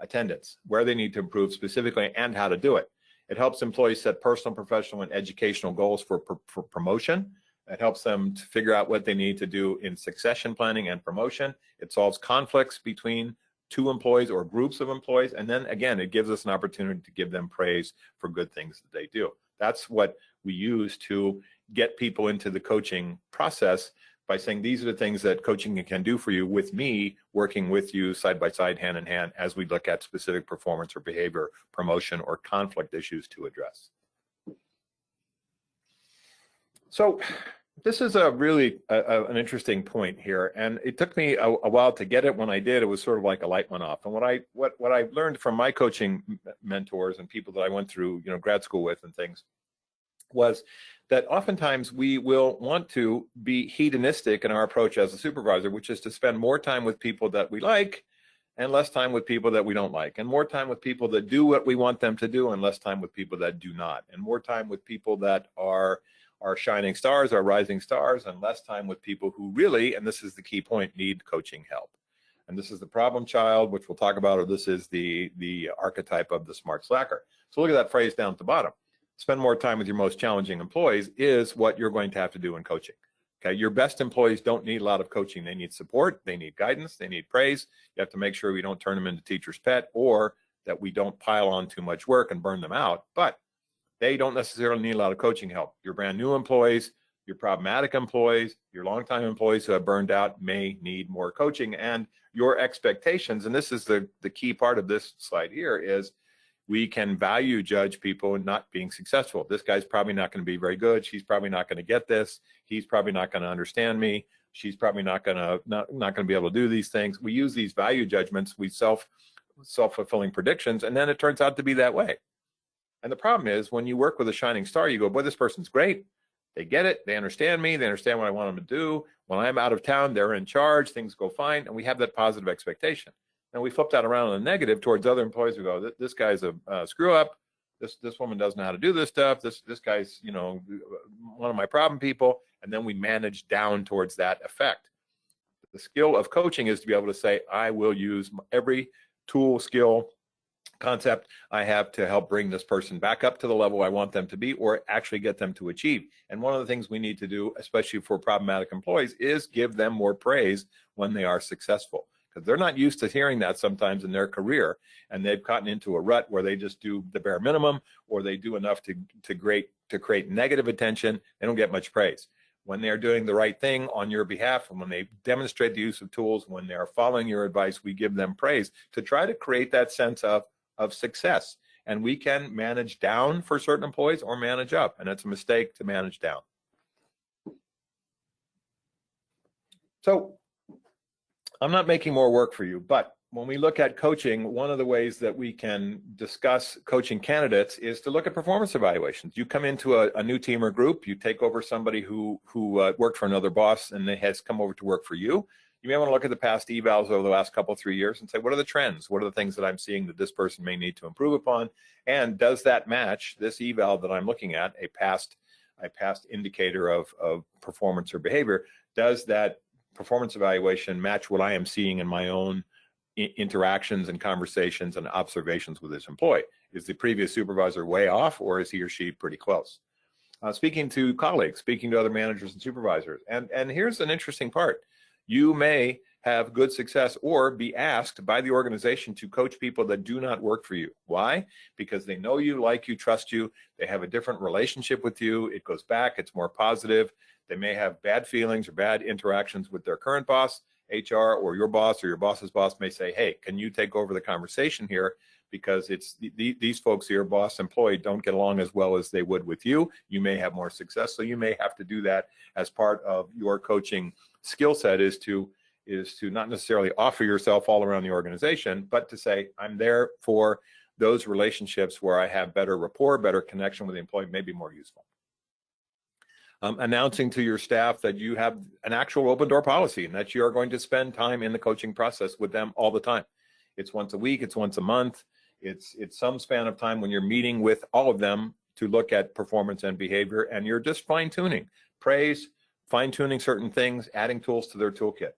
attendance, where they need to improve specifically and how to do it. It helps employees set personal, professional, and educational goals for promotion. It helps them to figure out what they need to do in succession planning and promotion. It solves conflicts between two employees or groups of employees. And then again, it gives us an opportunity to give them praise for good things that they do. That's what we use to get people into the coaching process, by saying these are the things that coaching can do for you, with me working with you side by side, hand in hand, as we look at specific performance or behavior, promotion, or conflict issues to address. So this is a really an interesting point here, and it took me a while to get it. When I did, it was sort of like a light went off. And what I learned from my coaching mentors and people that I went through grad school with and things was that oftentimes we will want to be hedonistic in our approach as a supervisor, which is to spend more time with people that we like and less time with people that we don't like, and more time with people that do what we want them to do and less time with people that do not, and more time with people that are shining stars, are rising stars, and less time with people who really, and this is the key point, need coaching help. And this is the problem child, which we'll talk about, or this is the archetype of the smart slacker. So look at that phrase down at the bottom. Spend more time with your most challenging employees is what you're going to have to do in coaching. Okay, your best employees don't need a lot of coaching. They need support, they need guidance, they need praise. You have to make sure we don't turn them into teacher's pet, or that we don't pile on too much work and burn them out. But they don't necessarily need a lot of coaching help. Your brand new employees, your problematic employees, your longtime employees who have burned out may need more coaching. And your expectations, and this is the key part of this slide here, is we can value judge people not being successful. This guy's probably not going to be very good. She's probably not going to get this. He's probably not going to understand me. She's probably not going to be able to do these things. We use these value judgments. We self-fulfilling predictions, and then it turns out to be that way. And the problem is, when you work with a shining star, you go, boy, this person's great. They get it. They understand me. They understand what I want them to do. When I'm out of town, they're in charge. Things go fine. And we have that positive expectation. And we flip that around on the negative towards other employees. We go, this guy's a screw up. This woman doesn't know how to do this stuff. This guy's, one of my problem people. And then we manage down towards that effect. The skill of coaching is to be able to say, I will use every tool, skill, concept I have to help bring this person back up to the level I want them to be, or actually get them to achieve. And one of the things we need to do, especially for problematic employees, is give them more praise when they are successful. because they're not used to hearing that sometimes in their career, and they've gotten into a rut where they just do the bare minimum, or they do enough to create negative attention. They don't get much praise. When they're doing the right thing on your behalf, and when they demonstrate the use of tools, when they're following your advice, we give them praise to try to create that sense of success. And we can manage down for certain employees or manage up, and it's a mistake to manage down. So I'm not making more work for you, but when we look at coaching, one of the ways that we can discuss coaching candidates is to look at performance evaluations. You come into a new team or group, you take over somebody who worked for another boss and they has come over to work for you. You may want to look at the past evals over the last couple, 3 years and say, what are the trends? What are the things that I'm seeing that this person may need to improve upon? And does that match this eval that I'm looking at, a past indicator of performance or behavior? Does that performance evaluation match what I am seeing in my own interactions and conversations and observations with this employee? Is the previous supervisor way off, or is he or she pretty close? Speaking to colleagues, speaking to other managers and supervisors. And here's an interesting part. You may have good success or be asked by the organization to coach people that do not work for you. Why? Because they know you, like you, trust you. They have a different relationship with you. It goes back. It's more positive. They may have bad feelings or bad interactions with their current boss. HR or your boss's boss may say, hey, can you take over the conversation here? Because it's these folks here, boss, employee, don't get along as well as they would with you. You may have more success. So you may have to do that as part of your coaching skill set, is to not necessarily offer yourself all around the organization, but to say, I'm there for those relationships where I have better rapport, better connection with the employee, may be more useful. Announcing to your staff that you have an actual open door policy and that you are going to spend time in the coaching process with them all the time. It's once a week, it's once a month, it's some span of time when you're meeting with all of them to look at performance and behavior, and you're just fine-tuning, praise, fine-tuning certain things, adding tools to their toolkit.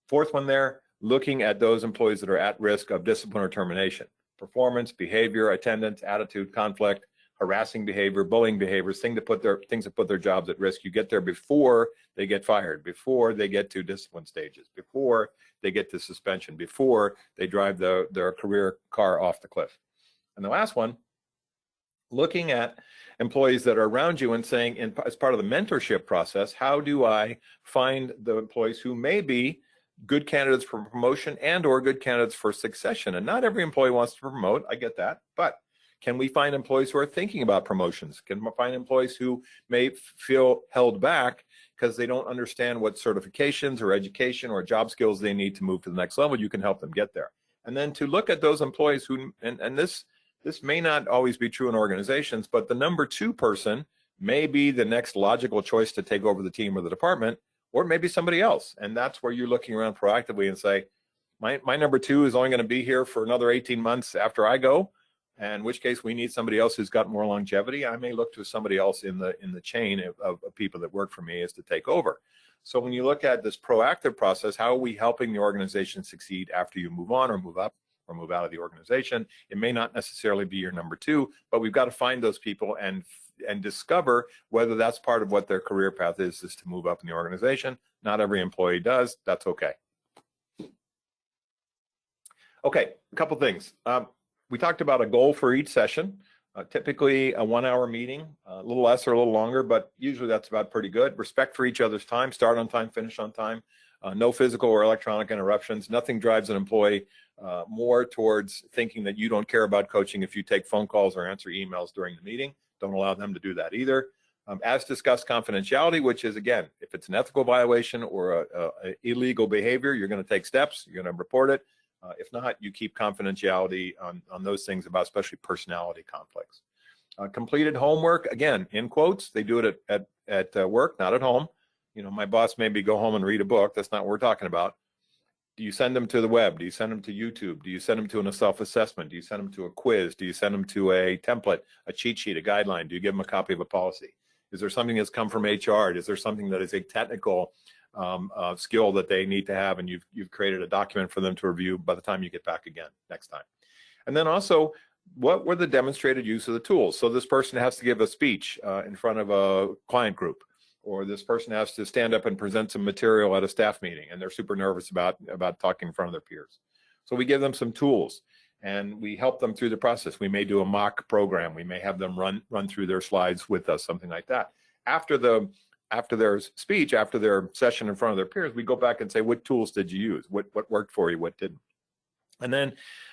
Fourth one there, looking at those employees that are at risk of discipline or termination. Performance, behavior, attendance, attitude, conflict, harassing behavior, bullying behaviors, things that put their jobs at risk. You get there before they get fired, before they get to discipline stages, before they get to suspension, before they drive their career car off the cliff. And the last one, looking at employees that are around you and saying, as part of the mentorship process, how do I find the employees who may be good candidates for promotion and or good candidates for succession? And not every employee wants to promote, I get that, but can we find employees who are thinking about promotions? Can we find employees who may feel held back because they don't understand what certifications or education or job skills they need to move to the next level? You can help them get there. And then to look at those employees who, and this may not always be true in organizations, but the number 2 person may be the next logical choice to take over the team or the department, or maybe somebody else. And that's where you're looking around proactively and say, my number 2 is only going to be here for another 18 months after I go. In which case we need somebody else who's got more longevity. I may look to somebody else in the chain of people that work for me as to take over. So when you look at this proactive process, how are we helping the organization succeed after you move on or move up or move out of the organization? It may not necessarily be your number 2, but we've got to find those people and discover whether that's part of what their career path is to move up in the organization. Not every employee does. That's okay. Okay, a couple things. We talked about a goal for each session, typically a 1-hour meeting, a little less or a little longer, but usually that's about pretty good. Respect for each other's time, start on time, finish on time, no physical or electronic interruptions. Nothing drives an employee more towards thinking that you don't care about coaching if you take phone calls or answer emails during the meeting. Don't allow them to do that either. As discussed, confidentiality, which is, again, if it's an ethical violation or a illegal behavior, you're going to take steps, you're going to report it. If not, you keep confidentiality on those things about especially personality conflicts. Completed homework, again, in quotes, they do it at work, not at home. You know, my boss maybe go home and read a book. That's not what we're talking about. Do you send them to the web? Do you send them to YouTube? Do you send them to a self-assessment? Do you send them to a quiz? Do you send them to a template, a cheat sheet, a guideline? Do you give them a copy of a policy? Is there something that's come from HR? Is there something that is a technical skill that they need to have, and you've created a document for them to review by the time you get back again next time? And then also, what were the demonstrated use of the tools? So this person has to give a speech in front of a client group. or this person has to stand up and present some material at a staff meeting and they're super nervous about talking in front of their peers. So we give them some tools and we help them through the process. We may do a mock program. We may have them run through their slides with us, something like that. After their speech, after their session in front of their peers, we go back and say, what tools did you use? What worked for you? What didn't? And then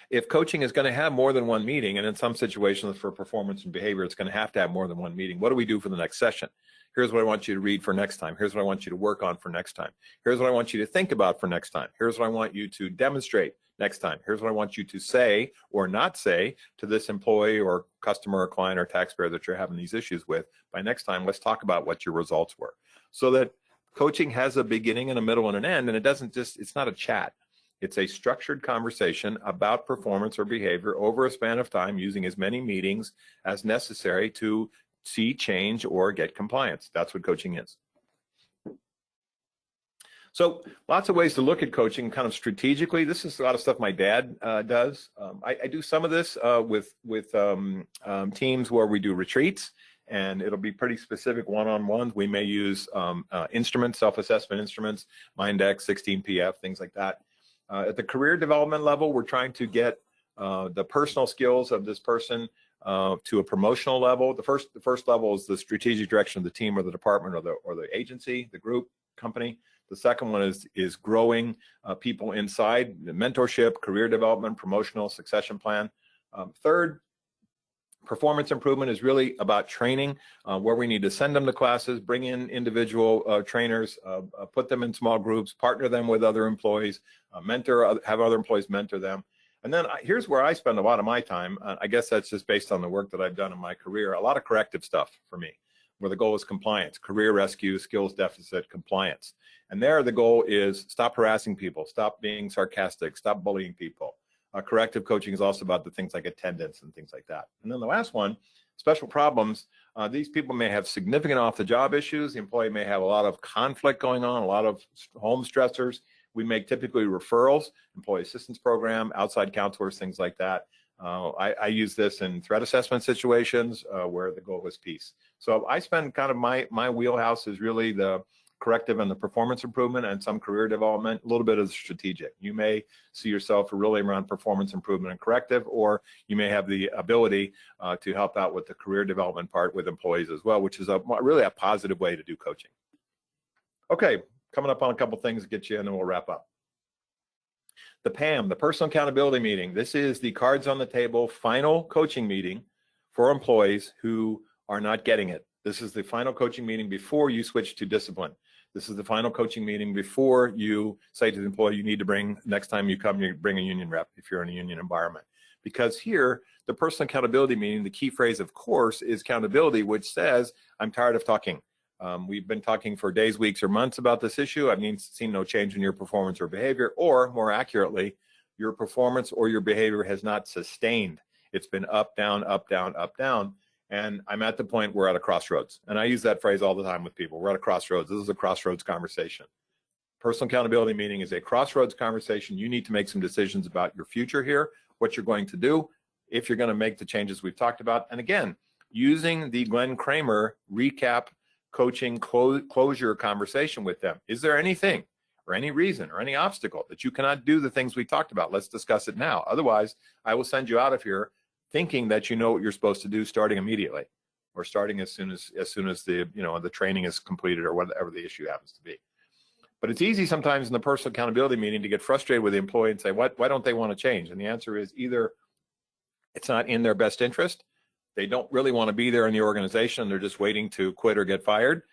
if coaching is going to have more than one meeting, and in some situations for performance and behavior, it's going to have more than one meeting, what do we do for the next session? Here's what I want you to read for next time. Here's what I want you to work on for next time. Here's what I want you to think about for next time. Here's what I want you to demonstrate next time. Here's what I want you to say or not say to this employee or customer or client or taxpayer that you're having these issues with. By next time, let's talk about what your results were. So that coaching has a beginning and a middle and an end, and it's not a chat. It's a structured conversation about performance or behavior over a span of time using as many meetings as necessary to see change or get compliance. That's what coaching is. So lots of ways to look at coaching kind of strategically. This is a lot of stuff my dad does. I do some of this with teams where we do retreats, and it'll be pretty specific one-on-ones. We may use instruments, self-assessment instruments, Mindex, 16PF, things like that. At the career development level, we're trying to get the personal skills of this person to a promotional level. The first level is the strategic direction of the team or the department or the agency, the group, company. The second one is growing people inside, the mentorship, career development, promotional, succession plan. Third, performance improvement is really about training, where we need to send them to classes, bring in individual trainers, put them in small groups, partner them with other employees, have other employees mentor them. And then here's where I spend a lot of my time. I guess that's just based on the work that I've done in my career. A lot of corrective stuff for me, where the goal is compliance, career rescue, skills deficit, compliance. And there the goal is stop harassing people, stop being sarcastic, stop bullying people. Corrective coaching is also about the things like attendance and things like that. And then the last one, special problems. These people may have significant off-the-job issues. The employee may have a lot of conflict going on, a lot of home stressors. We make typically referrals, employee assistance program, outside counselors, things like that. I use this in threat assessment situations where the goal is peace. So I spend kind of my wheelhouse is really the corrective and the performance improvement and some career development, a little bit of the strategic. You may see yourself really around performance improvement and corrective, or you may have the ability to help out with the career development part with employees as well, which is really a positive way to do coaching. Okay, coming up on a couple things to get you in and we'll wrap up. The PAM, the Personal Accountability Meeting. This is the cards on the table final coaching meeting for employees who are not getting it. This is the final coaching meeting before you switch to discipline. This is the final coaching meeting before you say to the employee, you need to bring, next time you come, you bring a union rep if you're in a union environment. Because here, the personal accountability meeting, the key phrase, of course, is accountability, which says, I'm tired of talking. We've been talking for days, weeks, or months about this issue. I've seen no change in your performance or behavior, or more accurately, your performance or your behavior has not sustained. It's been up, down, up, down, up, down. And I'm at the point we're at a crossroads. And I use that phrase all the time with people. We're at a crossroads. This is a crossroads conversation. Personal accountability meeting is a crossroads conversation. You need to make some decisions about your future here, what you're going to do, if you're going to make the changes we've talked about. And again, using the Glenn Kramer recap coaching closure conversation with them. Is there anything or any reason or any obstacle that you cannot do the things we talked about? Let's discuss it now. Otherwise, I will send you out of here thinking that you know what you're supposed to do starting immediately, or starting as soon as the training is completed or whatever the issue happens to be. But it's easy sometimes in the personal accountability meeting to get frustrated with the employee and say, why don't they want to change? And the answer is either it's not in their best interest, they don't really want to be there in the organization, they're just waiting to quit or get fired.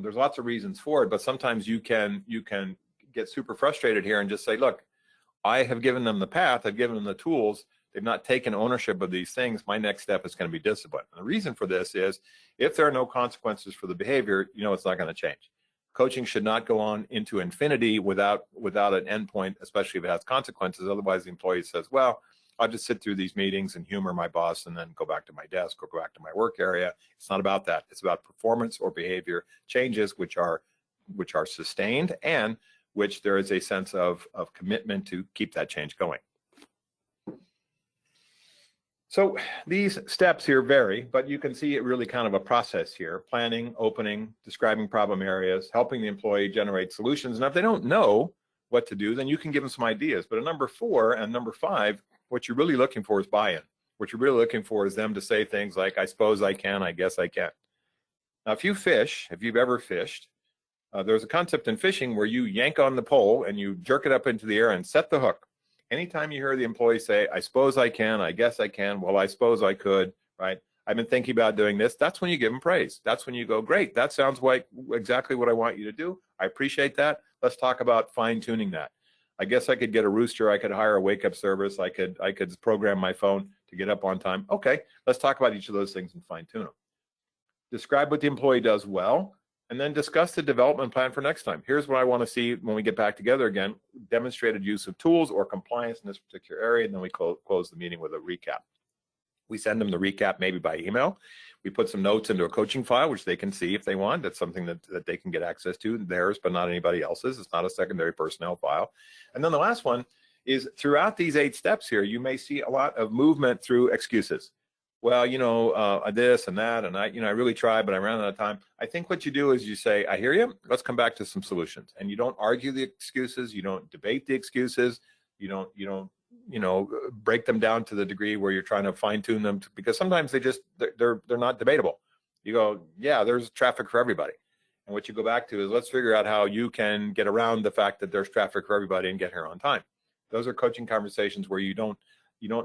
There's lots of reasons for it, but sometimes you can get super frustrated here and just say, look, I have given them the path, I've given them the tools, they've not taken ownership of these things. My next step is going to be discipline. And the reason for this is if there are no consequences for the behavior, it's not going to change. Coaching should not go on into infinity without an endpoint, especially if it has consequences. Otherwise, the employee says, well, I'll just sit through these meetings and humor my boss and then go back to my desk or go back to my work area. It's not about that. It's about performance or behavior changes which are sustained and which there is a sense of commitment to keep that change going. So these steps here vary, but you can see it really kind of a process here: planning, opening, describing problem areas, helping the employee generate solutions. And if they don't know what to do, then you can give them some ideas. But at number 4 and number 5, what you're really looking for is buy-in. What you're really looking for is them to say things like, I suppose I can, I guess I can. Now, if you fish, if you've ever fished, there's a concept in fishing where you yank on the pole and you jerk it up into the air and set the hook. Anytime you hear the employee say, I suppose I can, I guess I can, well, I suppose I could, right? I've been thinking about doing this. That's when you give them praise. That's when you go, great, that sounds like exactly what I want you to do. I appreciate that. Let's talk about fine tuning that. I guess I could get a rooster. I could hire a wake up service. I could program my phone to get up on time. Okay, let's talk about each of those things and fine tune them. Describe what the employee does well, and then discuss the development plan for next time. Here's what I want to see when we get back together again: demonstrated use of tools or compliance in this particular area, and then we close the meeting with a recap. We send them the recap maybe by email. We put some notes into a coaching file, which they can see if they want. That's something that they can get access to, theirs, but not anybody else's. It's not a secondary personnel file. And then the last one is, throughout these 8 steps here, you may see a lot of movement through excuses. Well, this and that, and I really tried, but I ran out of time. I think what you do is you say, I hear you, let's come back to some solutions. And you don't argue the excuses, you don't debate the excuses, you don't break them down to the degree where you're trying to fine tune them, because sometimes they're not debatable. You go, yeah, there's traffic for everybody. And what you go back to is, let's figure out how you can get around the fact that there's traffic for everybody and get here on time. Those are coaching conversations where you don't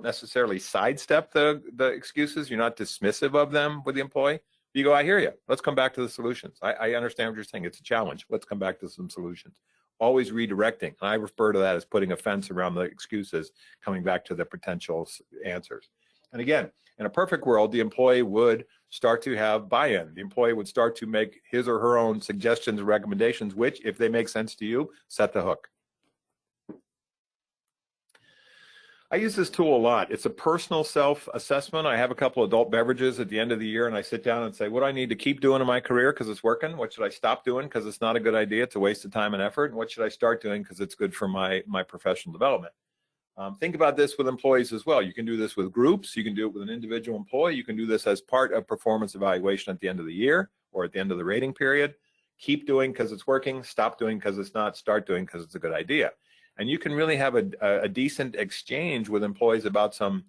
necessarily sidestep the excuses. You're not dismissive of them with the employee. You go, I hear you. Let's come back to the solutions. I understand what you're saying. It's a challenge. Let's come back to some solutions. Always redirecting. And I refer to that as putting a fence around the excuses, coming back to the potential answers. And again, in a perfect world, the employee would start to have buy-in. The employee would start to make his or her own suggestions and recommendations, which, if they make sense to you, set the hook. I use this tool a lot. It's a personal self-assessment. I have a couple adult beverages at the end of the year, and I sit down and say, what do I need to keep doing in my career because it's working? What should I stop doing because it's not a good idea? It's a waste of time and effort. And what should I start doing because it's good for my professional development? Think about this with employees as well. You can do this with groups. You can do it with an individual employee. You can do this as part of performance evaluation at the end of the year or at the end of the rating period. Keep doing because it's working. Stop doing because it's not. Start doing because it's a good idea. And you can really have a decent exchange with employees about some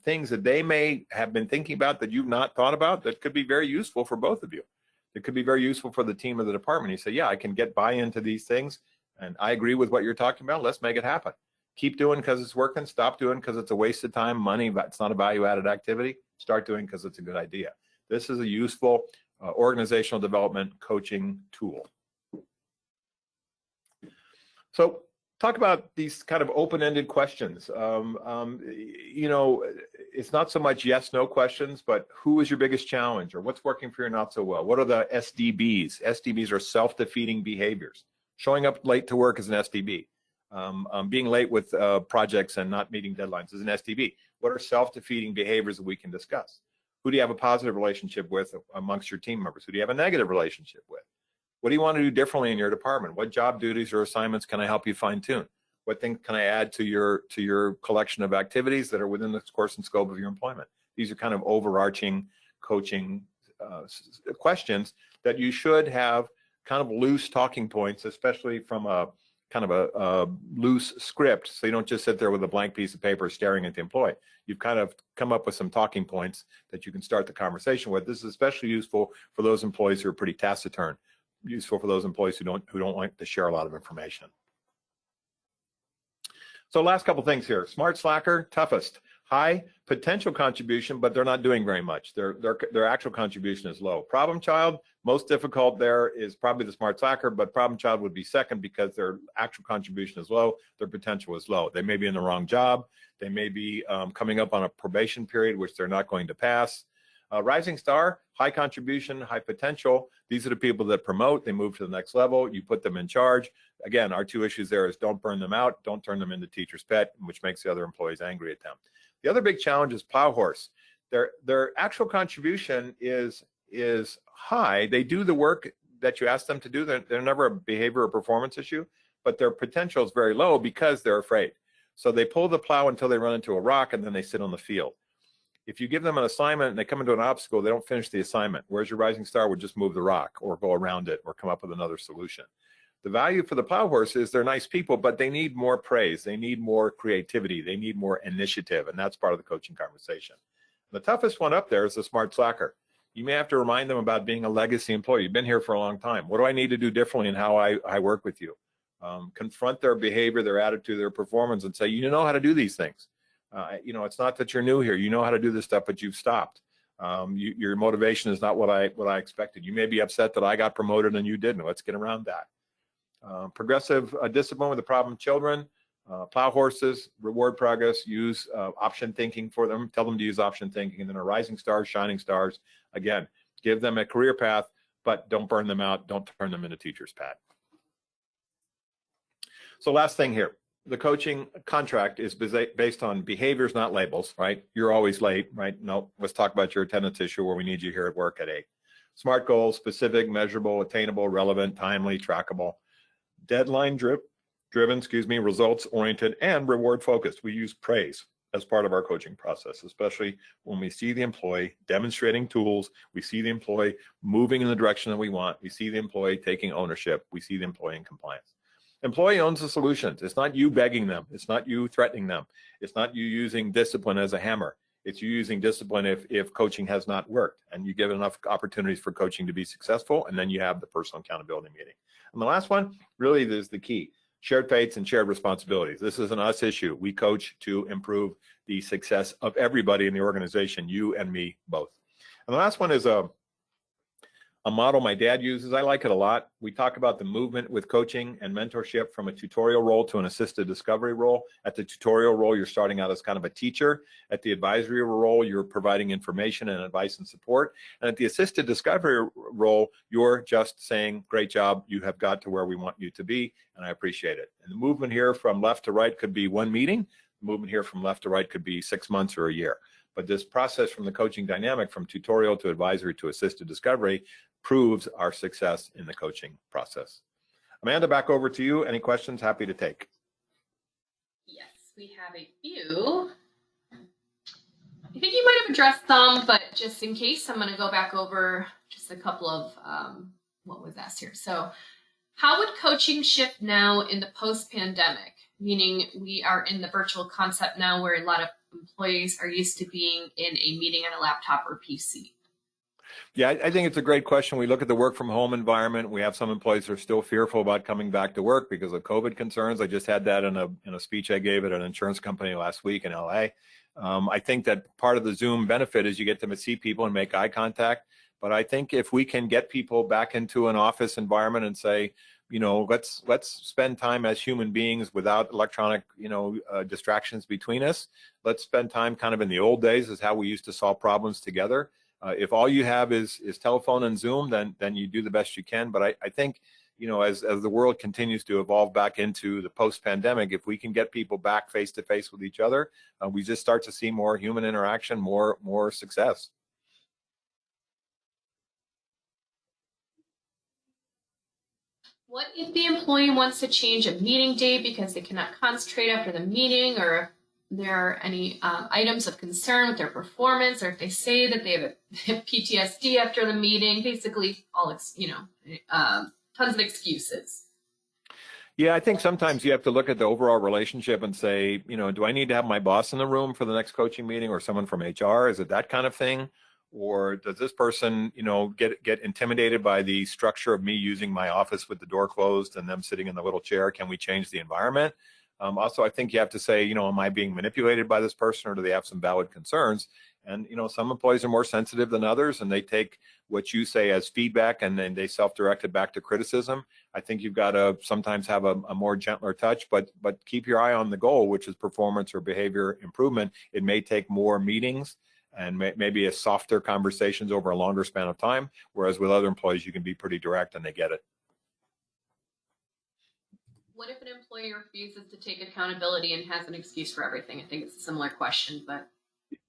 things that they may have been thinking about that you've not thought about that could be very useful for both of you. It could be very useful for the team or the department. You say, yeah, I can get buy-in to these things, and I agree with what you're talking about. Let's make it happen. Keep doing because it's working. Stop doing because it's a waste of time, money, but it's not a value-added activity. Start doing because it's a good idea. This is a useful organizational development coaching tool. So, talk about these kind of open-ended questions. It's not so much yes/no questions, but who is your biggest challenge, or what's working for you not so well? What are the SDBs? SDBs are self-defeating behaviors. Showing up late to work is an SDB. Being late with projects and not meeting deadlines is an SDB. What are self-defeating behaviors that we can discuss? Who do you have a positive relationship with amongst your team members? Who do you have a negative relationship with? What do you want to do differently in your department? What job duties or assignments can I help you fine tune? What things can I add to your collection of activities that are within the course and scope of your employment? These are kind of overarching coaching questions that you should have kind of loose talking points, especially from a kind of a loose script, so you don't just sit there with a blank piece of paper staring at the employee. You've kind of come up with some talking points that you can start the conversation with. This is especially useful for those employees who are pretty taciturn. Useful for those employees who don't like to share a lot of information. So last couple things here. Smart slacker, toughest. High potential contribution, but they're not doing very much. Their actual contribution is low. Problem child, most difficult there is probably the smart slacker, but problem child would be second because their actual contribution is low, their potential is low. They may be in the wrong job. They may be coming up on a probation period, which they're not going to pass. Rising star, high contribution, high potential. These are the people that promote, they move to the next level, you put them in charge. Again, our two issues there is don't burn them out, don't turn them into teacher's pet, which makes the other employees angry at them. The other big challenge is plow horse. Their actual contribution is high. They do the work that you ask them to do. They're never a behavior or performance issue, but their potential is very low because they're afraid. So they pull the plow until they run into a rock and then they sit on the field. If you give them an assignment and they come into an obstacle, they don't finish the assignment, whereas your rising star would just move the rock or go around it or come up with another solution. The value for the plow horse is they're nice people, but they need more praise. They need more creativity. They need more initiative, and that's part of the coaching conversation. The toughest one up there is the smart slacker. You may have to remind them about being a legacy employee. You've been here for a long time. What do I need to do differently in how I work with you? Confront their behavior, their attitude, their performance, and say, you know how to do these things. It's not that you're new here. You know how to do this stuff, but you've stopped. Your motivation is not what I expected. You may be upset that I got promoted and you didn't. Let's get around that. Progressive discipline with the problem children, plow horses, reward progress, use option thinking for them, tell them to use option thinking, and then a rising stars, shining stars. Again, give them a career path, but don't burn them out. Don't turn them into teacher's pet. So last thing here, the coaching contract is based on behaviors, not labels, right? You're always late, right? No, let's talk about your attendance issue where we need you here at work at 8. SMART goals, specific, measurable, attainable, relevant, timely, trackable. Deadline driven, results oriented, and reward focused. We use praise as part of our coaching process, especially when we see the employee demonstrating tools, we see the employee moving in the direction that we want, we see the employee taking ownership, we see the employee in compliance. Employee owns the solutions. It's not you begging them. It's not you threatening them. It's not you using discipline as a hammer. It's you using discipline if coaching has not worked, and you give enough opportunities for coaching to be successful, and then you have the personal accountability meeting. And the last one, really is the key. Shared fates and shared responsibilities. This is an us issue. We coach to improve the success of everybody in the organization, you and me both. And the last one is a model my dad uses. I like it a lot. We talk about the movement with coaching and mentorship from a tutorial role to an assisted discovery role. At the tutorial role, you're starting out as kind of a teacher. At the advisory role, you're providing information and advice and support. And at the assisted discovery role, you're just saying, great job, you have got to where we want you to be, and I appreciate it. And the movement here from left to right could be one meeting. The movement here from left to right could be 6 months or a year. But this process from the coaching dynamic, from tutorial to advisory to assisted discovery, proves our success in the coaching process. Amanda, back over to you. Any questions? Happy to take. Yes, we have a few. I think you might have addressed some, but just in case, I'm going to go back over just a couple of what was asked here. So how would coaching shift now in the post-pandemic? Meaning we are in the virtual concept now where a lot of employees are used to being in a meeting on a laptop or PC. Yeah, I think it's a great question. We look at the work from home environment. We have some employees who are still fearful about coming back to work because of COVID concerns. I just had that in a speech I gave at an insurance company last week in LA. I think that part of the Zoom benefit is you get to see people and make eye contact. But I think if we can get people back into an office environment and say, let's spend time as human beings without electronic, distractions between us. Let's spend time kind of in the old days is how we used to solve problems together. If all you have is telephone and Zoom, then you do the best you can. But I think, as the world continues to evolve back into the post-pandemic, if we can get people back face to face with each other, we just start to see more human interaction, more success. What if the employee wants to change a meeting day because they cannot concentrate after the meeting, or if there are any items of concern with their performance, or if they say that they have PTSD after the meeting, basically all, tons of excuses. Yeah, I think sometimes you have to look at the overall relationship and say, do I need to have my boss in the room for the next coaching meeting or someone from HR? Is it that kind of thing? Or does this person, get intimidated by the structure of me using my office with the door closed and them sitting in the little chair? Can we change the environment? Also, I think you have to say, am I being manipulated by this person, or do they have some valid concerns? And, some employees are more sensitive than others, and they take what you say as feedback, and then they self-direct it back to criticism. I think you've got to sometimes have a more gentler touch, but keep your eye on the goal, which is performance or behavior improvement. It may take more meetings and maybe a softer conversations over a longer span of time, whereas with other employees, you can be pretty direct and they get it. What if an employee refuses to take accountability and has an excuse for everything? I think it's a similar question, but.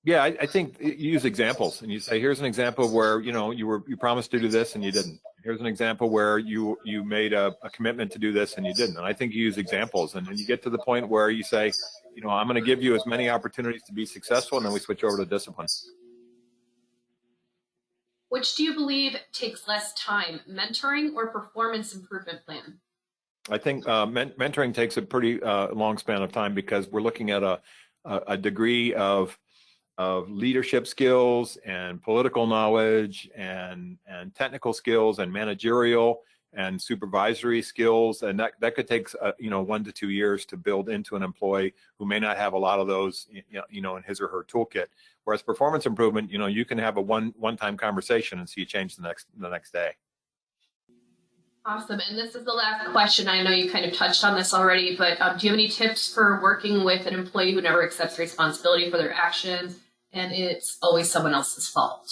Yeah, I think you use examples and you say, here's an example of where, you promised to do this and you didn't. Here's an example where you made a commitment to do this and you didn't. And I think you use examples, and then you get to the point where you say, I'm going to give you as many opportunities to be successful, and then we switch over to discipline. Which do you believe takes less time, mentoring or performance improvement plan? I think mentoring takes a pretty long span of time, because we're looking at a degree of leadership skills and political knowledge and technical skills and managerial and supervisory skills, and that could take 1 to 2 years to build into an employee who may not have a lot of those in his or her toolkit. Whereas performance improvement, you can have a one-time conversation and see a change the next day. Awesome. And this is the last question. I know you kind of touched on this already, but do you have any tips for working with an employee who never accepts responsibility for their actions and it's always someone else's fault?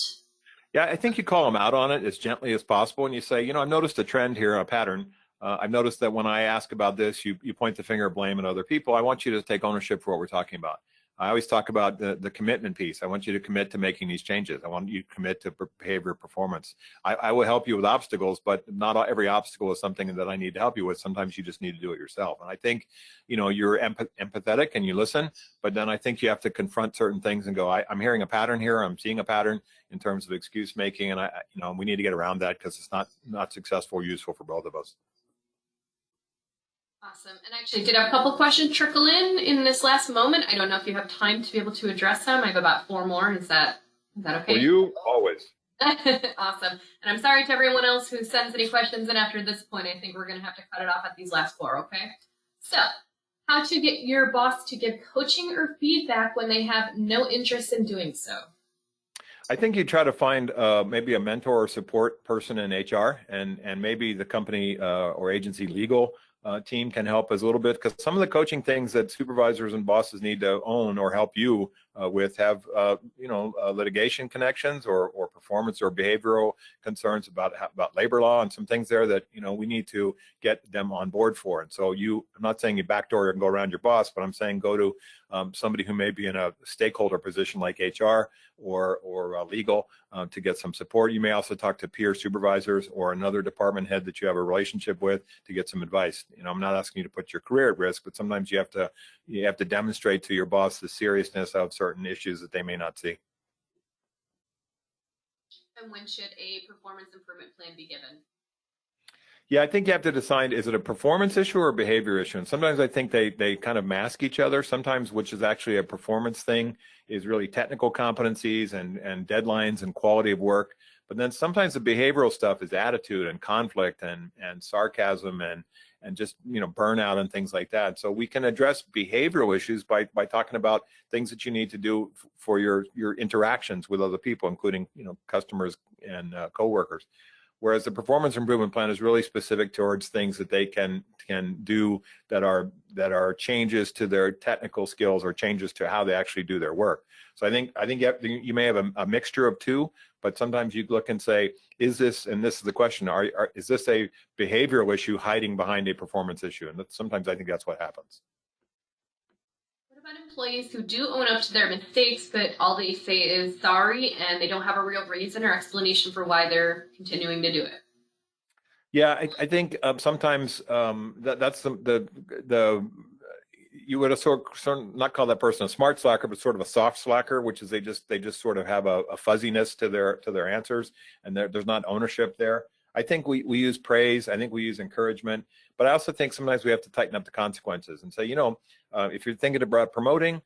Yeah, I think you call them out on it as gently as possible, and you say, I've noticed a trend here, a pattern. I've noticed that when I ask about this, you point the finger of blame at other people. I want you to take ownership for what we're talking about. I always talk about the commitment piece. I want you to commit to making these changes. I want you to commit to behavior performance. I will help you with obstacles, but not every obstacle is something that I need to help you with. Sometimes you just need to do it yourself. And I think, you're empathetic and you listen, but then I think you have to confront certain things and go, I'm hearing a pattern here. I'm seeing a pattern in terms of excuse making. And we need to get around that, because it's not successful or useful for both of us. Awesome. And actually, did have a couple questions trickle in this last moment. I don't know if you have time to be able to address them. I have about 4 more. Is that okay? For you, always. Awesome. And I'm sorry to everyone else who sends any questions in after this point. I think we're going to have to cut it off at these last 4, okay? So, how to get your boss to give coaching or feedback when they have no interest in doing so? I think you try to find maybe a mentor or support person in HR, and maybe the company or agency legal team can help us a little bit, because some of the coaching things that supervisors and bosses need to own or help you with have litigation connections or performance or behavioral concerns about labor law and some things there that we need to get them on board for. And so I'm not saying you backdoor and go around your boss, but I'm saying go to somebody who may be in a stakeholder position like HR or legal to get some support. You may also talk to peer supervisors or another department head that you have a relationship with to get some advice. I'm not asking you to put your career at risk, but sometimes you have to demonstrate to your boss the seriousness of certain issues that they may not see. And when should a performance improvement plan be given? Yeah, I think you have to decide, is it a performance issue or a behavior issue? And sometimes I think they kind of mask each other. Sometimes, which is actually a performance thing, is really technical competencies and deadlines and quality of work. But then sometimes the behavioral stuff is attitude and conflict and sarcasm and just burnout and things like that. So we can address behavioral issues by talking about things that you need to do for your interactions with other people, including customers and coworkers. Whereas the performance improvement plan is really specific towards things that they can do that are changes to their technical skills or changes to how they actually do their work. So I think you may have a mixture of two, but sometimes you look and say, is this, and this is the question, is this a behavioral issue hiding behind a performance issue? And sometimes I think that's what happens. What about employees who do own up to their mistakes, but all they say is sorry and they don't have a real reason or explanation for why they're continuing to do it? Yeah, I think sometimes that's the you would sort of not call that person a smart slacker, but sort of a soft slacker, which is they just sort of have a fuzziness to their answers, and there's not ownership there. I think we use praise. I think we use encouragement, but I also think sometimes we have to tighten up the consequences and say, if you're thinking about promoting,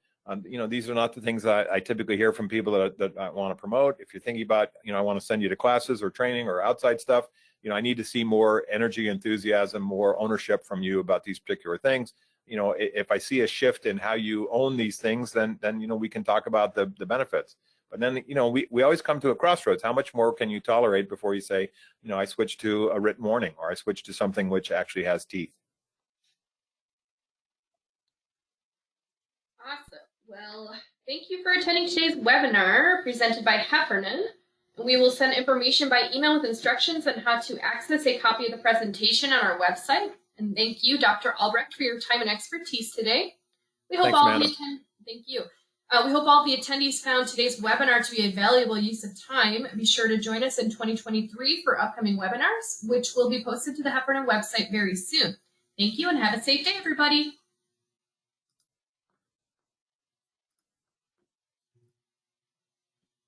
these are not the things that I typically hear from people that I want to promote. If you're thinking about, I want to send you to classes or training or outside stuff, I need to see more energy, enthusiasm, more ownership from you about these particular things. If I see a shift in how you own these things, then we can talk about the benefits. But then, we always come to a crossroads. How much more can you tolerate before you say, I switch to a written warning, or I switch to something which actually has teeth? Awesome. Well, thank you for attending today's webinar presented by Heffernan. We will send information by email with instructions on how to access a copy of the presentation on our website. And thank you, Dr. Albrecht, for your time and expertise today. We hope Thanks, all Amanda. of you thank you. We hope all the attendees found today's webinar to be a valuable use of time. Be sure to join us in 2023 for upcoming webinars, which will be posted to the Heffernan website very soon. Thank you and have a safe day, everybody.